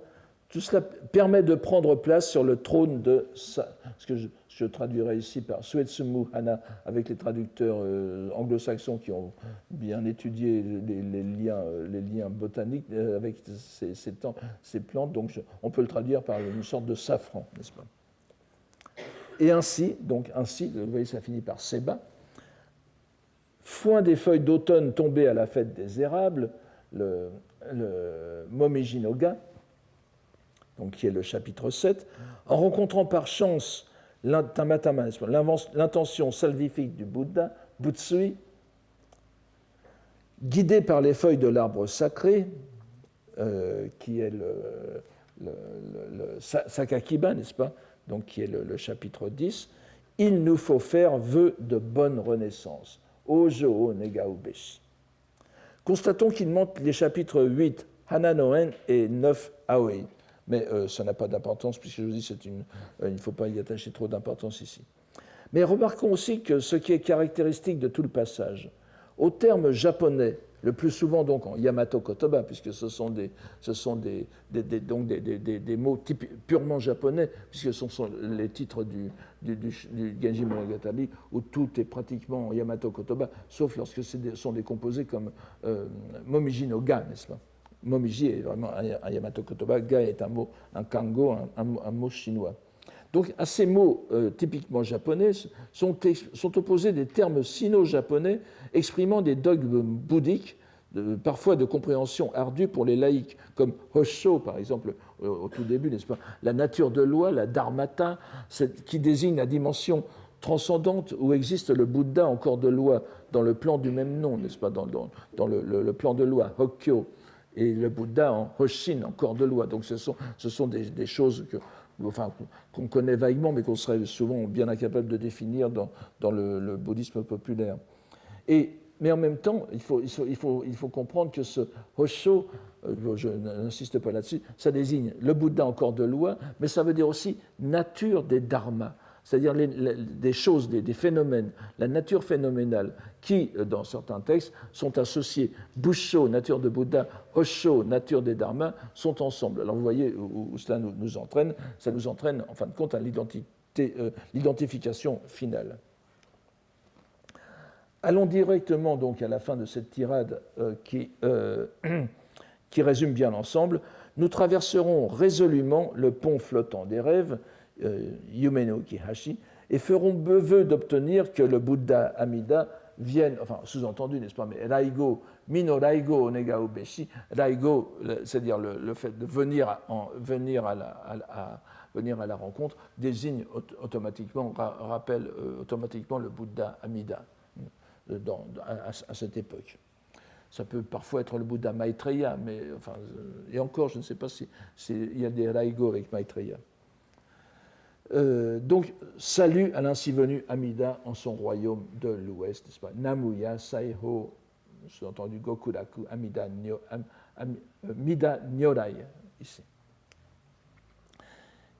tout cela permet de prendre place sur le trône de ce que je traduirai ici par Suetsumu Hana, avec les traducteurs anglo-saxons qui ont bien étudié les liens botaniques avec ces plantes. Donc on peut le traduire par une sorte de safran, n'est-ce pas? Et ainsi, vous voyez, ça finit par Seba. Foin des feuilles d'automne tombées à la fête des érables, le Momiji no Ga, donc qui est le chapitre 7, en rencontrant par chance l'intention salvifique du Bouddha, Butsui, guidé par les feuilles de l'arbre sacré, qui est le Sakakiba, n'est-ce pas, donc qui est le chapitre 10, il nous faut faire vœu de bonne renaissance. Ojo Negao Beshi. Constatons qu'il manque les chapitres 8, Hananoen, et 9, Aoi. Mais ça n'a pas d'importance, puisque je vous dis il ne faut pas y attacher trop d'importance ici. Mais remarquons aussi que ce qui est caractéristique de tout le passage, au terme japonais, le plus souvent donc en Yamato Kotoba, puisque ce sont des mots purement japonais, puisque ce sont les titres du Genji Monogatari, où tout est pratiquement en Yamato Kotoba, sauf lorsque ce sont des composés comme Momiji no Ga, n'est-ce pas? Momiji est vraiment un Yamato Kotoba, Ga est un kango, un mot chinois. Donc à ces mots typiquement japonais sont opposés des termes sino-japonais exprimant des dogmes bouddhiques, parfois de compréhension ardue pour les laïcs, comme Hosho, par exemple, au tout début, n'est-ce pas, la nature de loi, la dharmata, qui désigne la dimension transcendante où existe le Bouddha en corps de loi, dans le plan du même nom, n'est-ce pas, dans le plan de loi, Hokkyo, et le Bouddha en Hoshin, en corps de loi. Donc ce sont des choses qu'on connaît vaguement, mais qu'on serait souvent bien incapable de définir dans le bouddhisme populaire. Mais en même temps, il faut comprendre que ce Hosho, je n'insiste pas là-dessus, ça désigne le Bouddha en corps de loi, mais ça veut dire aussi nature des dharmas, c'est-à-dire des choses, des phénomènes, la nature phénoménale qui, dans certains textes, sont associés. Busho, nature de Bouddha, Hosho, nature des dharmas, sont ensemble. Alors vous voyez où cela nous entraîne. Ça nous entraîne, en fin de compte, à l'identification finale. Allons directement donc à la fin de cette tirade qui résume bien l'ensemble. Nous traverserons résolument le pont flottant des rêves, Yume no Ukihashi, et feront vœu d'obtenir que le Bouddha Amida vienne, enfin sous-entendu, n'est-ce pas, mais Raigo, Mino Raigo Onegao Beshi, Raigo, c'est-à-dire le fait de venir à la rencontre, désigne automatiquement, rappelle automatiquement le Bouddha Amida à cette époque. Ça peut parfois être le Bouddha Maitreya, mais enfin, et encore, je ne sais pas s'il y a des Raigo avec Maitreya. Donc, salut à l'ainsi venu Amida en son royaume de l'Ouest, n'est-ce pas? Namuya Saiho, sous-entendu Gokuraku Mida Nyorai, ici.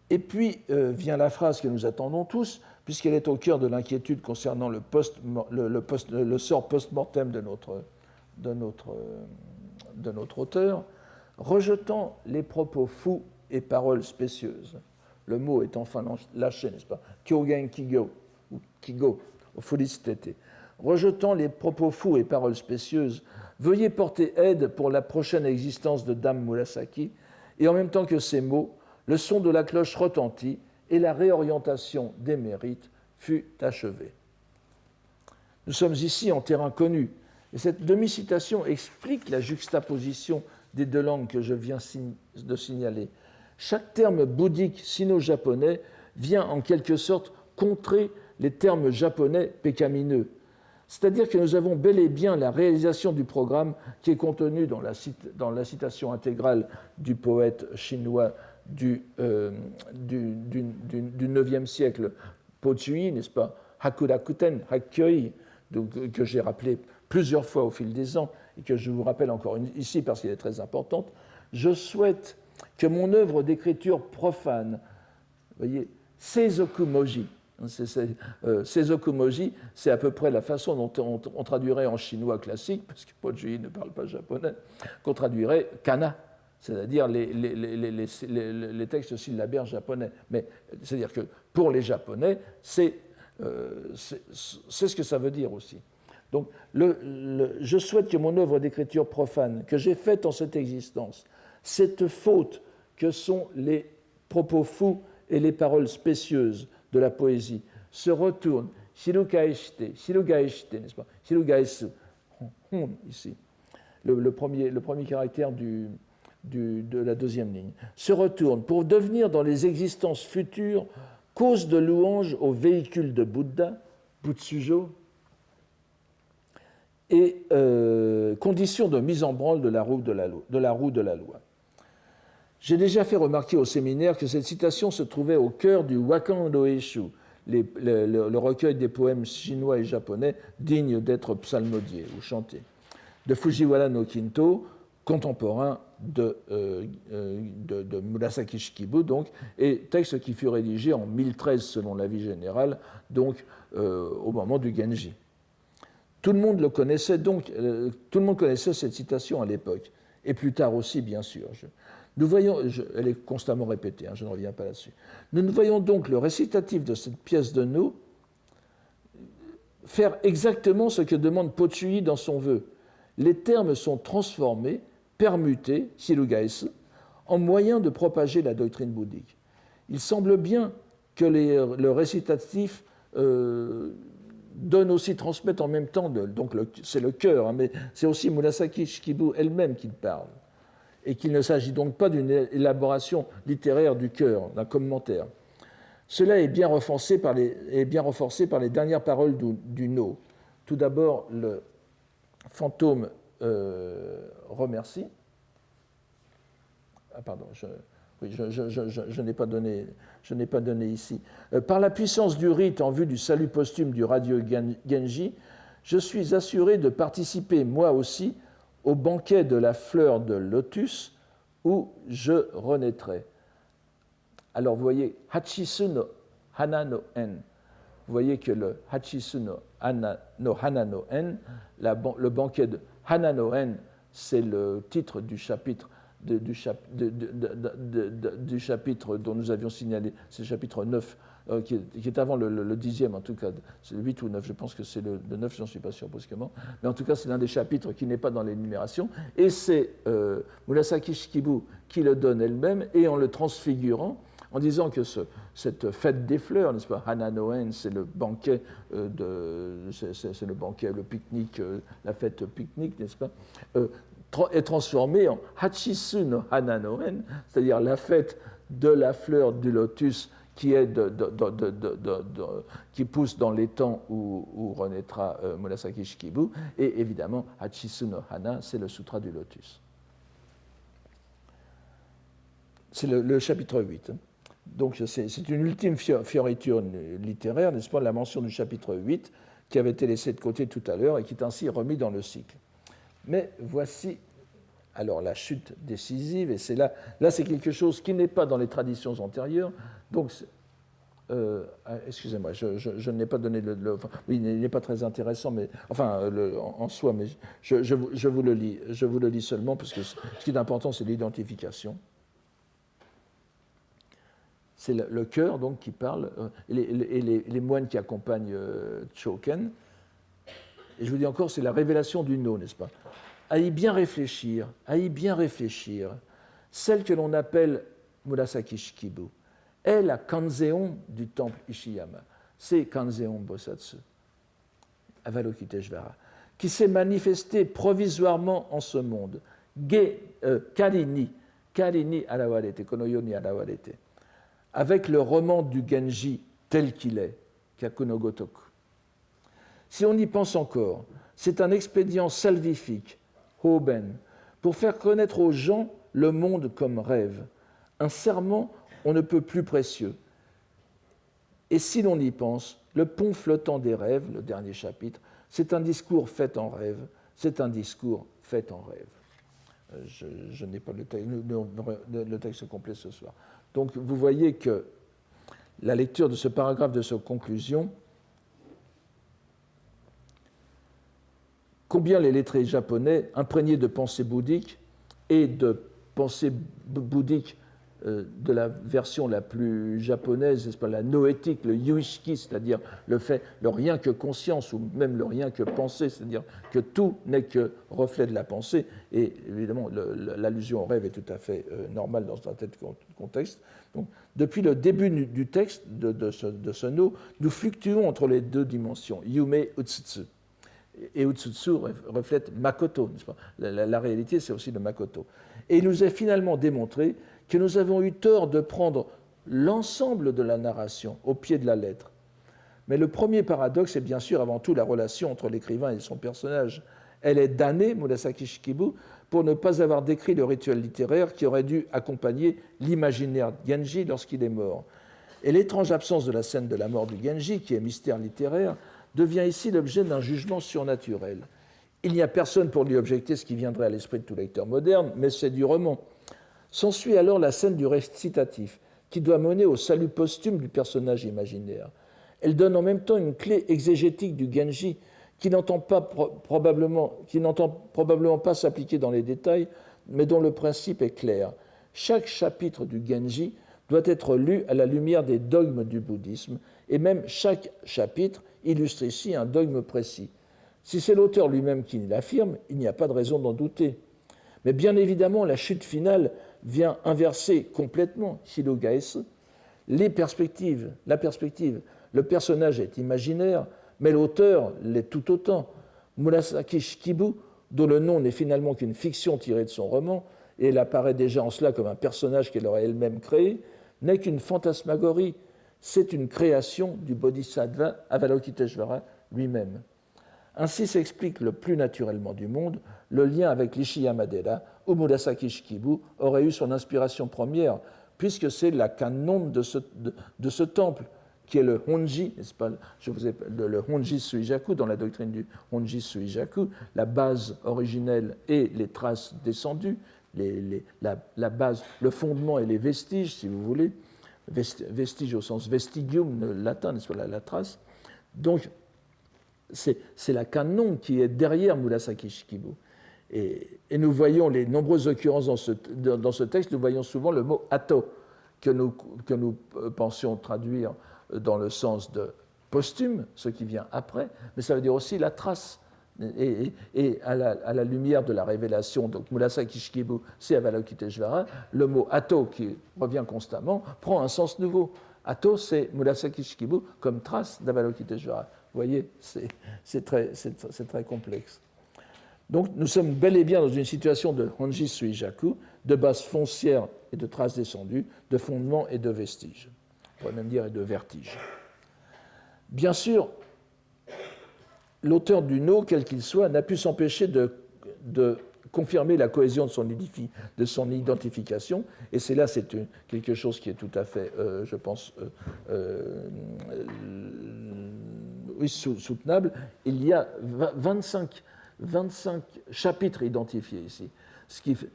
Et puis vient la phrase que nous attendons tous, puisqu'elle est au cœur de l'inquiétude concernant le sort post-mortem de notre auteur, rejetant les propos fous et paroles spécieuses. Le mot est enfin lâché, n'est-ce pas? Kyogen Kigo, ou Kigo, au Furistété. Rejetant les propos fous et paroles spécieuses, veuillez porter aide pour la prochaine existence de Dame Murasaki, et en même temps que ces mots, le son de la cloche retentit et la réorientation des mérites fut achevée. Nous sommes ici en terrain connu, et cette demi-citation explique la juxtaposition des deux langues que je viens de signaler. Chaque terme bouddhique sino-japonais vient en quelque sorte contrer les termes japonais pécamineux. C'est-à-dire que nous avons bel et bien la réalisation du programme qui est contenu dans la citation intégrale du poète chinois du IXe siècle, Po Chui, n'est-ce pas, Hakurakuten, Hakkyoi, que j'ai rappelé plusieurs fois au fil des ans et que je vous rappelle encore ici parce qu'elle est très importante. Je souhaite que mon œuvre d'écriture profane, vous voyez, Seizokumoji, Seizokumoji, c'est à peu près la façon dont on traduirait en chinois classique, parce que Po Chui ne parle pas japonais, qu'on traduirait kana, c'est-à-dire les textes syllabaires japonais. Mais c'est-à-dire que pour les Japonais, c'est ce que ça veut dire aussi. Donc, je souhaite que mon œuvre d'écriture profane, que j'ai faite en cette existence, cette faute que sont les propos fous et les paroles spécieuses de la poésie, se retourne, shirugaeshite, n'est-ce pas, shirugaesu, ici, le premier caractère de la deuxième ligne, se retourne pour devenir dans les existences futures cause de louange au véhicule de Bouddha, Butsujo, et condition de mise en branle de la roue de la loi. J'ai déjà fait remarquer au séminaire que cette citation se trouvait au cœur du Wakan Roeshu, le recueil des poèmes chinois et japonais dignes d'être psalmodiés ou chantés, de Fujiwara no Kinto, contemporain de Murasaki Shikibu, donc, et texte qui fut rédigé en 1013 selon l'avis général, donc au moment du Genji. Tout le monde le connaissait donc, tout le monde connaissait cette citation à l'époque, et plus tard aussi, bien sûr. Nous voyons, elle est constamment répétée, je ne reviens pas là-dessus. Nous voyons donc le récitatif de cette pièce de No faire exactement ce que demande Po Chui dans son vœu. Les termes sont transformés, permutés, shirugaesu, en moyen de propager la doctrine bouddhique. Il semble bien que le récitatif transmettent en même temps, donc c'est le cœur, mais c'est aussi Murasaki Shikibu elle-même qui parle, et qu'il ne s'agit donc pas d'une élaboration littéraire du cœur, d'un commentaire. Cela est bien renforcé par les dernières paroles du No. Tout d'abord, le fantôme remercie. Ah, pardon, je n'ai pas donné ici. Par la puissance du rite en vue du salut posthume du radieux Genji, je suis assuré de participer moi aussi au banquet de la fleur de lotus où je renaîtrai. Alors vous voyez, Hachisu no Hana no En. Vous voyez que le Hachisu no Hana no En, le banquet de Hana no En, c'est le titre du chapitre du chapitre dont nous avions signalé, c'est le chapitre 9, qui est avant le 10e en tout cas, c'est le 8 ou 9, je pense que c'est le 9, j'en suis pas sûr brusquement, mais en tout cas c'est l'un des chapitres qui n'est pas dans l'énumération, et c'est Murasaki Shikibu qui le donne elle-même, et en le transfigurant, en disant que cette fête des fleurs, n'est-ce pas, Hana no En, c'est le banquet, c'est le banquet, le pique-nique, la fête pique-nique, n'est-ce pas, est transformée en Hachisu no Hana no En, c'est-à-dire la fête de la fleur du lotus qui pousse dans les temps où renaîtra Murasaki Shikibu, et évidemment Hachisu no Hana, c'est le sutra du lotus. C'est le chapitre 8. Donc c'est une ultime fioriture littéraire, n'est-ce pas, la mention du chapitre 8 qui avait été laissée de côté tout à l'heure et qui est ainsi remis dans le cycle. Mais voici alors la chute décisive, et c'est là c'est quelque chose qui n'est pas dans les traditions antérieures. Donc, excusez-moi, je n'ai pas donné oui, il n'est pas très intéressant, mais enfin en soi, mais je vous le lis seulement parce que ce qui est important, c'est l'identification. C'est le cœur donc qui parle, et les moines qui accompagnent Choken. Et je vous dis encore, c'est la révélation du No, n'est-ce pas? À y bien réfléchir, celle que l'on appelle Murasaki Shikibu est la Kanzeon du temple Ishiyama. C'est Kanzeon Bosatsu, Avalokiteshvara, qui s'est manifestée provisoirement en ce monde. Karini arawarete, konoyo ni arawarete, avec le roman du Genji tel qu'il est, Kyaku no Gotoku. Si on y pense encore, c'est un expédient salvifique, Hoben, pour faire connaître aux gens le monde comme rêve, un serment on ne peut plus précieux. Et si l'on y pense, le pont flottant des rêves, le dernier chapitre, c'est un discours fait en rêve, c'est un discours fait en rêve. Je n'ai pas le texte complet ce soir. Donc vous voyez que la lecture de ce paragraphe, de cette conclusion, combien les lettrés japonais, imprégnés de pensée bouddhique et de pensée bouddhique de la version la plus japonaise, n'est-ce pas, la noétique, le yuishiki, c'est-à-dire le rien que conscience, ou même le rien que pensée, c'est-à-dire que tout n'est que reflet de la pensée, et évidemment l'allusion au rêve est tout à fait normale dans un tel contexte. Donc, depuis le début du texte de ce no, nous fluctuons entre les deux dimensions, yume, utsutsu. Et utsutsu reflète makoto, n'est-ce pas ? La réalité, c'est aussi le makoto. Et il nous est finalement démontré que nous avons eu tort de prendre l'ensemble de la narration au pied de la lettre. Mais le premier paradoxe est bien sûr avant tout la relation entre l'écrivain et son personnage. Elle est damnée, Murasaki Shikibu, pour ne pas avoir décrit le rituel littéraire qui aurait dû accompagner l'imaginaire Genji lorsqu'il est mort. Et l'étrange absence de la scène de la mort du Genji, qui est mystère littéraire, devient ici l'objet d'un jugement surnaturel. Il n'y a personne pour lui objecter ce qui viendrait à l'esprit de tout lecteur moderne, mais c'est du roman. S'ensuit alors la scène du récitatif, qui doit mener au salut posthume du personnage imaginaire. Elle donne en même temps une clé exégétique du Genji, qui n'entend probablement pas s'appliquer dans les détails, mais dont le principe est clair. Chaque chapitre du Genji doit être lu à la lumière des dogmes du bouddhisme, et même chaque chapitre illustre ici un dogme précis. Si c'est l'auteur lui-même qui l'affirme, il n'y a pas de raison d'en douter. Mais bien évidemment, la chute finale vient inverser complètement Hirogaesu la perspective. Le personnage est imaginaire, mais l'auteur l'est tout autant. Murasaki Shikibu, dont le nom n'est finalement qu'une fiction tirée de son roman, et elle apparaît déjà en cela comme un personnage qu'elle aurait elle-même créé, n'est qu'une fantasmagorie. C'est une création du Bodhisattva Avalokiteshvara lui-même. Ainsi s'explique le plus naturellement du monde le lien avec l'Ishiyama-dera, où Murasaki Shikibu aurait eu son inspiration première, puisque c'est la canon de ce temple, qui est le Honji, n'est-ce pas, le Honji Suijaku, dans la doctrine du Honji Suijaku, la base originelle et les traces descendues, la base, le fondement et les vestiges, si vous voulez, vestiges au sens vestigium latin, n'est-ce pas, la trace. Donc, c'est la canon qui est derrière Murasaki Shikibu. Et nous voyons les nombreuses occurrences dans ce texte, nous voyons souvent le mot ato, que nous pensions traduire dans le sens de posthume, ce qui vient après, mais ça veut dire aussi la trace. Et à la lumière de la révélation, donc Murasaki Shikibu, c'est Avalokiteshvara, le mot ato, qui revient constamment, prend un sens nouveau. Ato, c'est Murasaki Shikibu comme trace d'Avalokiteshvara. Vous voyez, c'est très complexe. Donc nous sommes bel et bien dans une situation de Honji Suijaku, de base foncière et de traces descendues, de fondements et de vestiges. On pourrait même dire et de vertiges. Bien sûr, l'auteur du no, quel qu'il soit, n'a pu s'empêcher de confirmer la cohésion de son identification, et c'est là quelque chose qui est tout à fait, je pense, soutenable. Il y a 25 chapitres identifiés ici, ce qui fait,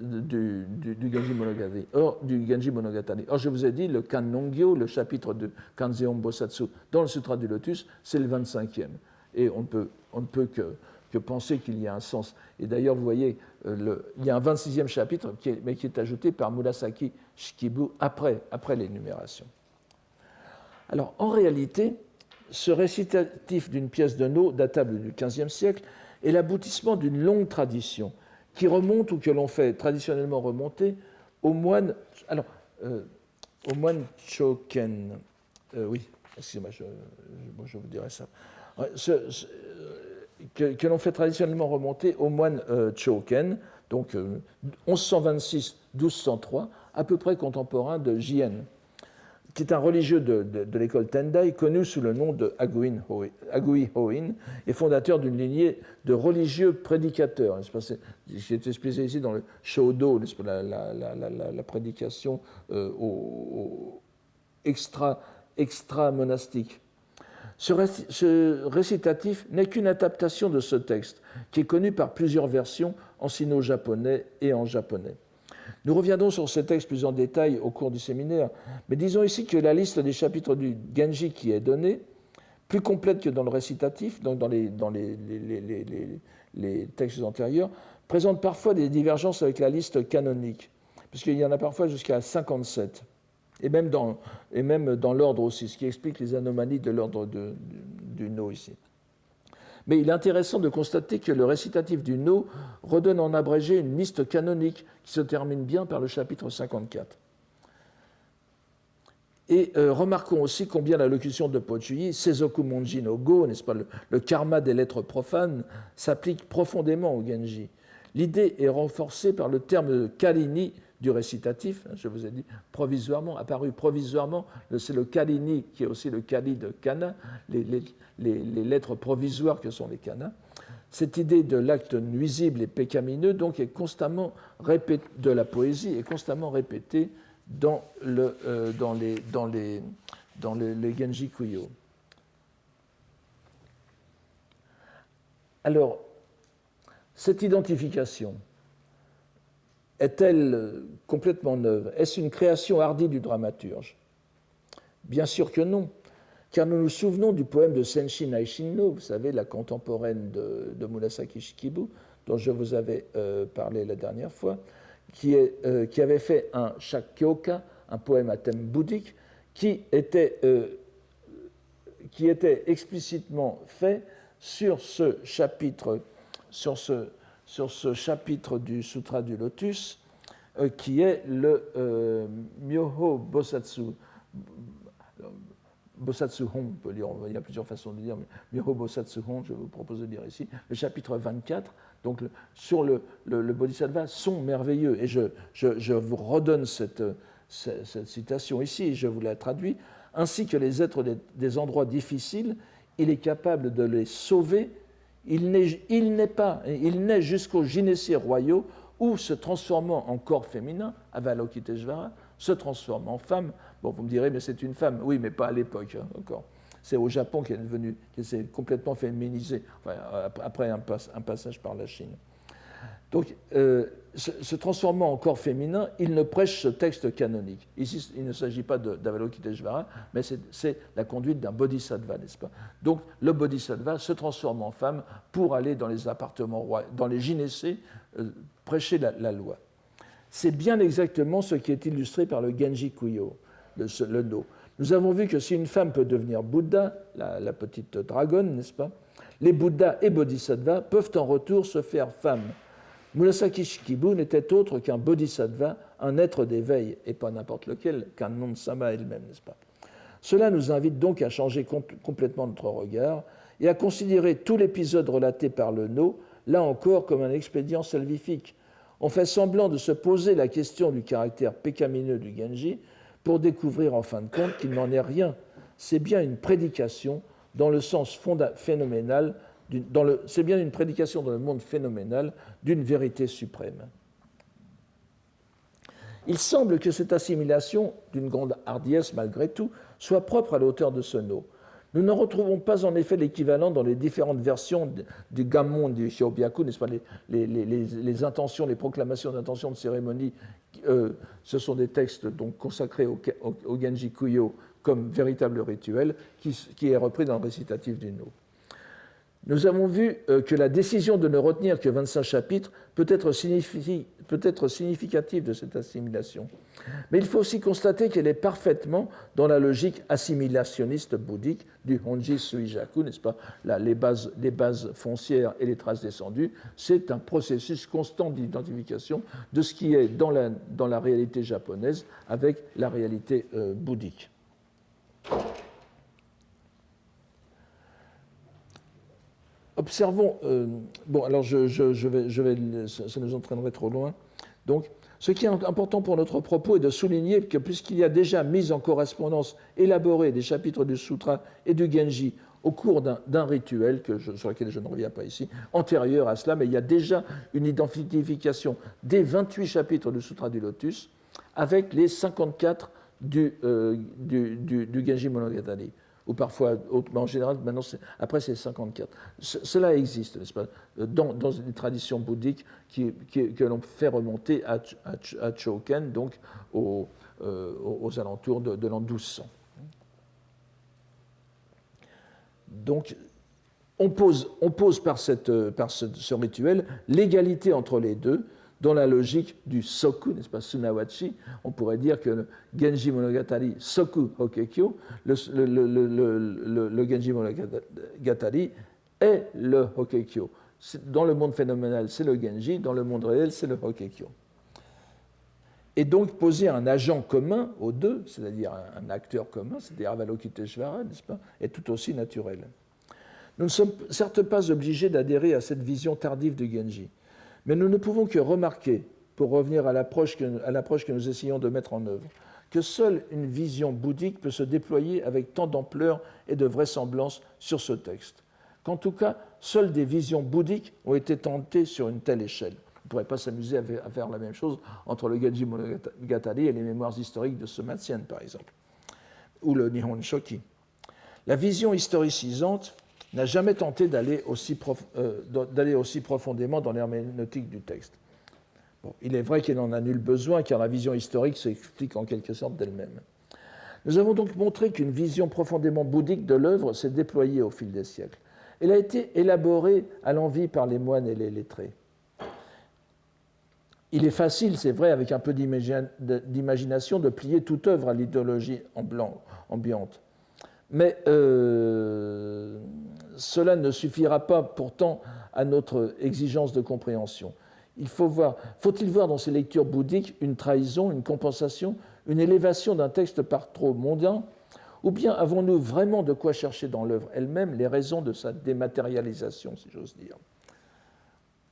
du Genji Monogatari. Or, je vous ai dit, le Kannongyo, le chapitre de Kanzeon Bosatsu dans le Sutra du Lotus, c'est le 25e. Et on ne peut que penser qu'il y a un sens. Et d'ailleurs, vous voyez, il y a un 26e chapitre, mais qui est ajouté par Murasaki Shikibu après l'énumération. Alors, en réalité, ce récitatif d'une pièce de no datable du XVe siècle est l'aboutissement d'une longue tradition qui remonte, ou que l'on fait traditionnellement remonter, au moine Choken. Oui, excusez-moi, je vous dirai ça. Que l'on fait traditionnellement remonter au moine Choken, donc 1126-1203, à peu près contemporain de Jien, qui est un religieux de l'école Tendai, connu sous le nom de Agui Hoin, et fondateur d'une lignée de religieux prédicateurs. Qui était spécialisé dans le Shodo, la prédication extra-monastique. Ce récitatif n'est qu'une adaptation de ce texte, qui est connu par plusieurs versions en sino-japonais et en japonais. Nous reviendrons sur ce texte plus en détail au cours du séminaire, mais disons ici que la liste des chapitres du Genji qui est donnée, plus complète que dans le récitatif, donc dans les textes antérieurs, présente parfois des divergences avec la liste canonique, puisqu'il y en a parfois jusqu'à 57. Et même dans l'ordre aussi, ce qui explique les anomalies de l'ordre du No ici. Mais il est intéressant de constater que le récitatif du No redonne en abrégé une liste canonique qui se termine bien par le chapitre 54. Et remarquons aussi combien la locution de Pochuyi, Seizoku Monji no Go, n'est-ce pas, le karma des lettres profanes, s'applique profondément au Genji. L'idée est renforcée par le terme kalini du récitatif, je vous ai dit provisoirement, apparu provisoirement, c'est le kalini qui est aussi le kali de kana, les lettres provisoires que sont les kanas. Cette idée de l'acte nuisible et pécamineux donc est constamment répétée, de la poésie est constamment répétée dans les Genji Kuyo. Alors, cette identification est-elle complètement neuve? Est-ce une création hardie du dramaturge? Bien sûr que non, car nous nous souvenons du poème de Senshi Naishinno, vous savez, la contemporaine de Murasaki Shikibu, dont je vous avais parlé la dernière fois, qui avait fait un Shakkyoka, un poème à thème bouddhique, qui était explicitement fait sur ce chapitre du Sutra du Lotus, qui est le Myoho Bosatsu. Bosatsu Hon, on peut lire, il y a plusieurs façons de dire, mais Myoho Bosatsu Hon, je vous propose de lire ici, le chapitre 24, donc sur le Bodhisattva, sont merveilleux. Et je vous redonne cette citation ici, et je vous la traduis. Ainsi que les êtres des endroits difficiles, il est capable de les sauver. Il naît jusqu'aux gynécées royaux où, se transformant en corps féminin, Avalokiteshvara, se transforme en femme. Bon, vous me direz, mais c'est une femme. Oui, mais pas à l'époque, encore. C'est au Japon qui s'est complètement féminisé, enfin, après un passage par la Chine. Donc, se transformant en corps féminin, il ne prêche ce texte canonique. Ici, il ne s'agit pas d'Avalokiteshvara, mais c'est la conduite d'un bodhisattva, n'est-ce pas? Donc, le bodhisattva se transforme en femme pour aller dans les appartements royaux, dans les gynécées, prêcher la loi. C'est bien exactement ce qui est illustré par le Genji Kuyo, le No. Nous avons vu que si une femme peut devenir Bouddha, la petite dragonne, n'est-ce pas? Les Bouddhas et Bodhisattvas peuvent en retour se faire femmes. Murasaki Shikibu n'était autre qu'un bodhisattva, un être d'éveil, et pas n'importe lequel, qu'un nom de sama elle-même, n'est-ce pas? Cela nous invite donc à changer complètement notre regard et à considérer tout l'épisode relaté par le No, là encore, comme un expédient salvifique. On fait semblant de se poser la question du caractère pécamineux du Genji pour découvrir en fin de compte qu'il n'en est rien. C'est bien une prédication dans le sens phénoménal, c'est bien une prédication dans le monde phénoménal d'une vérité suprême. Il semble que cette assimilation, d'une grande hardiesse malgré tout, soit propre à l'auteur de ce No. Nous n'en retrouvons pas en effet l'équivalent dans les différentes versions du Gammon du Hyobyaku, n'est-ce pas, les intentions, les proclamations d'intention de cérémonie, ce sont des textes donc consacrés au Genji Kuyo comme véritable rituel, qui est repris dans le récitatif du No. Nous avons vu que la décision de ne retenir que 25 chapitres peut être significative de cette assimilation. Mais il faut aussi constater qu'elle est parfaitement dans la logique assimilationniste bouddhique du Honji Suijaku, n'est-ce pas? Les bases foncières et les traces descendues, c'est un processus constant d'identification de ce qui est dans la réalité japonaise avec la réalité bouddhique. Observons, bon, alors ça nous entraînerait trop loin. Donc, Ce qui est important pour notre propos est de souligner que puisqu'il y a déjà mise en correspondance élaborée des chapitres du Sutra et du Genji au cours d'un rituel, sur lequel je ne reviens pas ici, antérieur à cela, mais il y a déjà une identification des 28 chapitres du Sutra du Lotus avec les 54 du Genji Monogatari, ou parfois, mais en général, maintenant, après c'est 54. Cela existe, n'est-ce pas, dans les traditions bouddhiques que l'on fait remonter à Choken, donc aux alentours de l'an 1200. Donc, on pose par ce rituel l'égalité entre les deux, dans la logique du soku, n'est-ce pas, Sunawachi. On pourrait dire que le Genji Monogatari Soku Hokekyo, le Genji Monogatari est le Hokekyo. Dans le monde phénoménal, c'est le Genji, dans le monde réel, c'est le Hokekyo. Et donc poser un agent commun aux deux, c'est-à-dire un acteur commun, c'est-à-dire Avalokiteshvara, n'est-ce pas, est tout aussi naturel. Nous ne sommes certes pas obligés d'adhérer à cette vision tardive du Genji, mais nous ne pouvons que remarquer, pour revenir à l'approche que nous essayons de mettre en œuvre, que seule une vision bouddhique peut se déployer avec tant d'ampleur et de vraisemblance sur ce texte. Qu'en tout cas, seules des visions bouddhiques ont été tentées sur une telle échelle. On ne pourrait pas s'amuser à faire la même chose entre le Genji Monogatari et les mémoires historiques de Somatien, par exemple, ou le Nihon Shoki. La vision historicisante n'a jamais tenté d'aller aussi profondément dans l'herméneutique du texte. Bon, il est vrai qu'il n'en a nul besoin, car la vision historique s'explique en quelque sorte d'elle-même. Nous avons donc montré qu'une vision profondément bouddhique de l'œuvre s'est déployée au fil des siècles. Elle a été élaborée à l'envi par les moines et les lettrés. Il est facile, c'est vrai, avec un peu d'imagination, de plier toute œuvre à l'idéologie ambiante. Mais cela ne suffira pas pourtant à notre exigence de compréhension. Faut-il voir dans ces lectures bouddhiques une trahison, une compensation, une élévation d'un texte par trop mondain, ou bien avons-nous vraiment de quoi chercher dans l'œuvre elle-même les raisons de sa dématérialisation, si j'ose dire?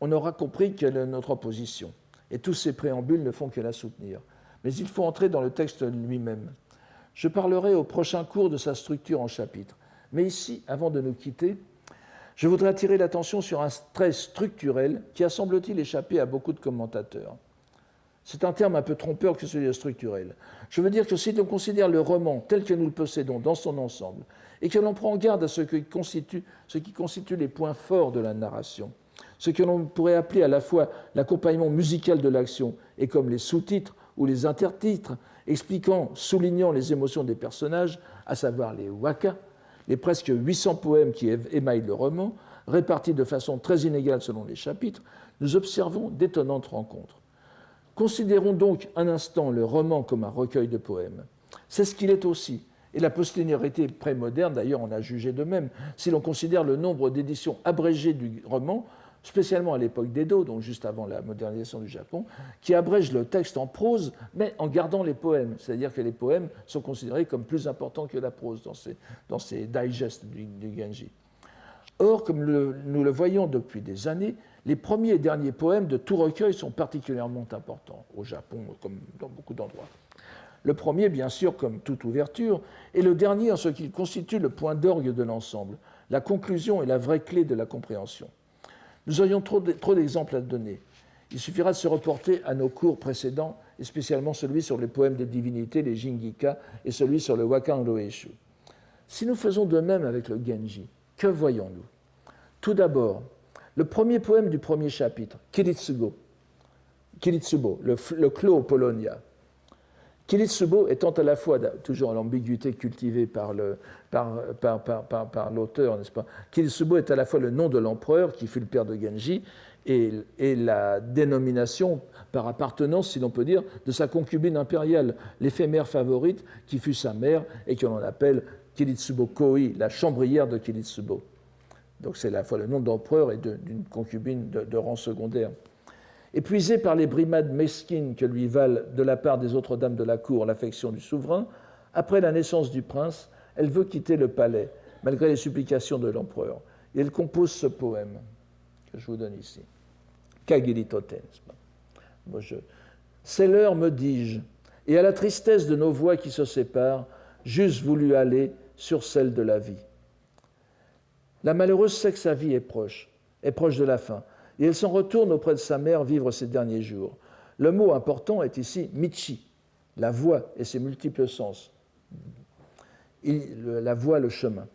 On aura compris quelle est notre position, et tous ces préambules ne font que la soutenir. Mais il faut entrer dans le texte lui-même. Je parlerai au prochain cours de sa structure en chapitres. Mais ici, avant de nous quitter, je voudrais attirer l'attention sur un trait structurel qui a, semble-t-il, échappé à beaucoup de commentateurs. C'est un terme un peu trompeur que celui de structurel. Je veux dire que si l'on considère le roman tel que nous le possédons dans son ensemble, et que l'on prend garde à ce qui constitue les points forts de la narration, ce que l'on pourrait appeler à la fois l'accompagnement musical de l'action et comme les sous-titres ou les intertitres, expliquant, soulignant les émotions des personnages, à savoir les waka, les presque 800 poèmes qui émaillent le roman, répartis de façon très inégale selon les chapitres, nous observons d'étonnantes rencontres. Considérons donc un instant le roman comme un recueil de poèmes. C'est ce qu'il est aussi, et la postériorité prémoderne, d'ailleurs, en a jugé de même, si l'on considère le nombre d'éditions abrégées du roman, spécialement à l'époque d'Edo, donc juste avant la modernisation du Japon, qui abrège le texte en prose, mais en gardant les poèmes. C'est-à-dire que les poèmes sont considérés comme plus importants que la prose dans ces digests du Genji. Or, comme nous le voyons depuis des années, les premiers et derniers poèmes de tout recueil sont particulièrement importants, au Japon comme dans beaucoup d'endroits. Le premier, bien sûr, comme toute ouverture, et le dernier en ce qu'il constitue le point d'orgue de l'ensemble, la conclusion est la vraie clé de la compréhension. Nous aurions trop d'exemples à donner. Il suffira de se reporter à nos cours précédents, et spécialement celui sur les poèmes des divinités, les Jingika, et celui sur le Wakan Roeshu. Si nous faisons de même avec le Genji, que voyons-nous? Tout d'abord, le premier poème du premier chapitre, Kiritsubo, le clos Polonia. Kiritsubo étant à la fois, toujours l'ambiguïté cultivée par l'auteur, n'est-ce pas? Kiritsubo est à la fois le nom de l'empereur qui fut le père de Genji et la dénomination par appartenance, si l'on peut dire, de sa concubine impériale, l'éphémère favorite qui fut sa mère et que l'on appelle Kiritsubo Koi, la chambrière de Kiritsubo. Donc c'est à la fois le nom d'empereur et d'une concubine de rang secondaire. Épuisée par les brimades mesquines que lui valent de la part des autres dames de la cour l'affection du souverain, après la naissance du prince, elle veut quitter le palais, malgré les supplications de l'empereur. Et elle compose ce poème que je vous donne ici. Kagiri Toten. Bon, C'est l'heure, me dis-je, et à la tristesse de nos voix qui se séparent, j'eusse voulu aller sur celle de la vie. La malheureuse sait que sa vie est proche de la fin, et elle s'en retourne auprès de sa mère vivre ses derniers jours. Le mot important est ici michi, la voie et ses multiples sens. La voie, le chemin.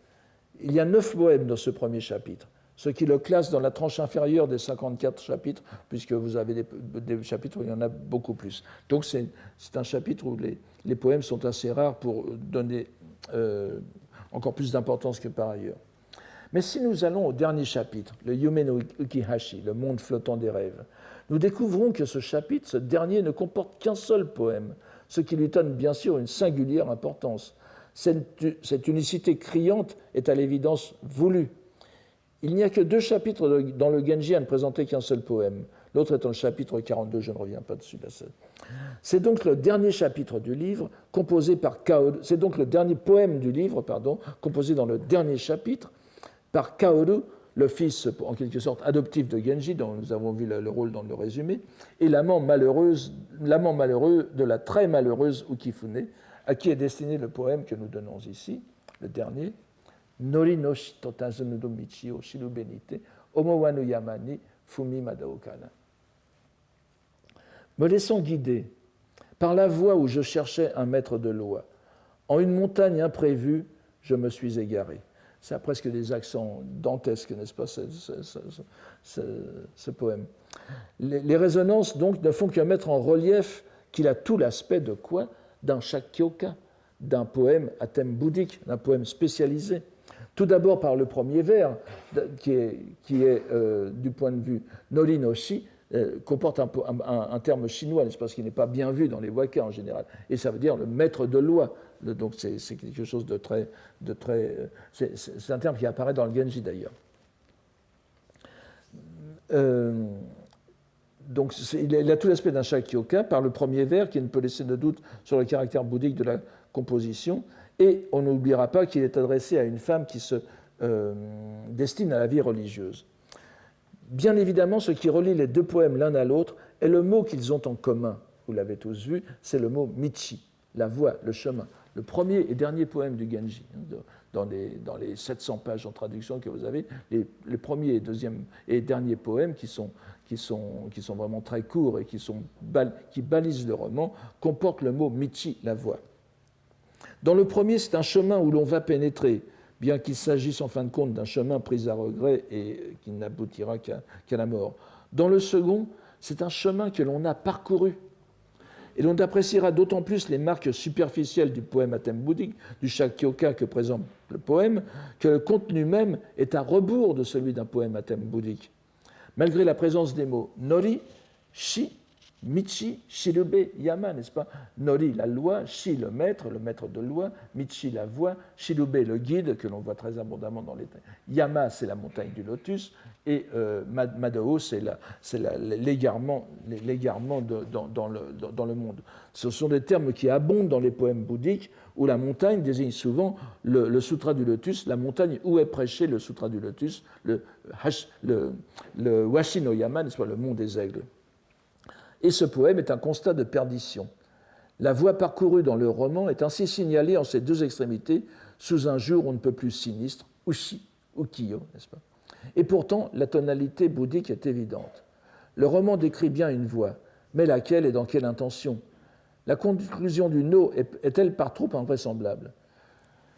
Il y a 9 poèmes dans ce premier chapitre, ce qui le classe dans la tranche inférieure des 54 chapitres, puisque vous avez des chapitres où il y en a beaucoup plus. Donc c'est un chapitre où les poèmes sont assez rares pour donner encore plus d'importance que par ailleurs. Mais si nous allons au dernier chapitre, le Yume no Ukihashi, le monde flottant des rêves, nous découvrons que ce chapitre, ce dernier, ne comporte qu'un seul poème, ce qui lui donne bien sûr une singulière importance. Cette unicité criante est à l'évidence voulue. Il n'y a que 2 chapitres dans le Genji à ne présenter qu'un seul poème. L'autre étant le chapitre 42, je ne reviens pas dessus. C'est donc le dernier chapitre du livre, composé par Kaoru. C'est donc le dernier poème du livre, composé dans le dernier chapitre, par Kaoru, le fils, en quelque sorte, adoptif de Genji, dont nous avons vu le rôle dans le résumé, et l'amant malheureux de la très malheureuse Ukifune, à qui est destiné le poème que nous donnons ici, le dernier, Nori no shito tazunu no michi o shiru benite, omowanu yama ni fumi madaokana. Me laissant guider par la voie où je cherchais un maître de loi, en une montagne imprévue, je me suis égaré. Ça a presque des accents dantesques, n'est-ce pas, ce poème. Les résonances, donc, ne font que mettre en relief qu'il a tout l'aspect de quoi? D'un shakyoka, d'un poème à thème bouddhique, d'un poème spécialisé. Tout d'abord par le premier vers, qui est du point de vue Nori-no-shi, comporte un terme chinois, n'est-ce pas, ce qui n'est pas bien vu dans les waka en général. Et ça veut dire le maître de loi. Donc c'est quelque chose de très... c'est un terme qui apparaît dans le Genji d'ailleurs. Donc il a tout l'aspect d'un shakyoka par le premier vers qui ne peut laisser de doute sur le caractère bouddhique de la composition. Et on n'oubliera pas qu'il est adressé à une femme qui se destine à la vie religieuse. Bien évidemment, ce qui relie les 2 poèmes l'un à l'autre est le mot qu'ils ont en commun. Vous l'avez tous vu, c'est le mot michi, la voie, le chemin. Le premier et dernier poème du Genji, dans les 700 pages en traduction que vous avez, les premiers et derniers poèmes qui sont vraiment très courts et qui balisent le roman, comportent le mot michi, la voie. Dans le premier, c'est un chemin où l'on va pénétrer, bien qu'il s'agisse en fin de compte d'un chemin pris à regret et qui n'aboutira qu'à la mort. Dans le second, c'est un chemin que l'on a parcouru. Et l'on appréciera d'autant plus les marques superficielles du poème à thème bouddhique, du shakyoka que présente le poème, que le contenu même est à rebours de celui d'un poème à thème bouddhique. Malgré la présence des mots nori, shi, michi, shirube, yama, n'est-ce pas? Nori, la loi, shi, le maître de loi, michi, la voie, shirube, le guide, que l'on voit très abondamment dans les textes. Yama, c'est la montagne du lotus, et Madao, c'est l'égarement dans le monde. Ce sont des termes qui abondent dans les poèmes bouddhiques, où la montagne désigne souvent le sutra du lotus, la montagne où est prêché le sutra du lotus, le Washi no Yama, n'est-ce pas, le mont des aigles. Et ce poème est un constat de perdition. La voie parcourue dans le roman est ainsi signalée en ses 2 extrémités sous un jour on ne peut plus sinistre, Ushi, Ukiyo, n'est-ce pas? Et pourtant, la tonalité bouddhique est évidente. Le roman décrit bien une voie, mais laquelle et dans quelle intention? La conclusion du no est-elle par trop invraisemblable?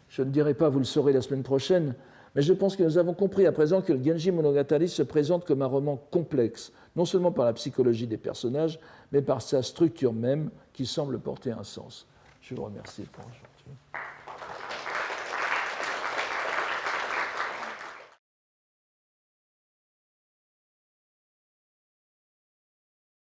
Je ne dirai pas, vous le saurez la semaine prochaine, mais je pense que nous avons compris à présent que le Genji Monogatari se présente comme un roman complexe, non seulement par la psychologie des personnages, mais par sa structure même qui semble porter un sens. Je vous remercie pour aujourd'hui.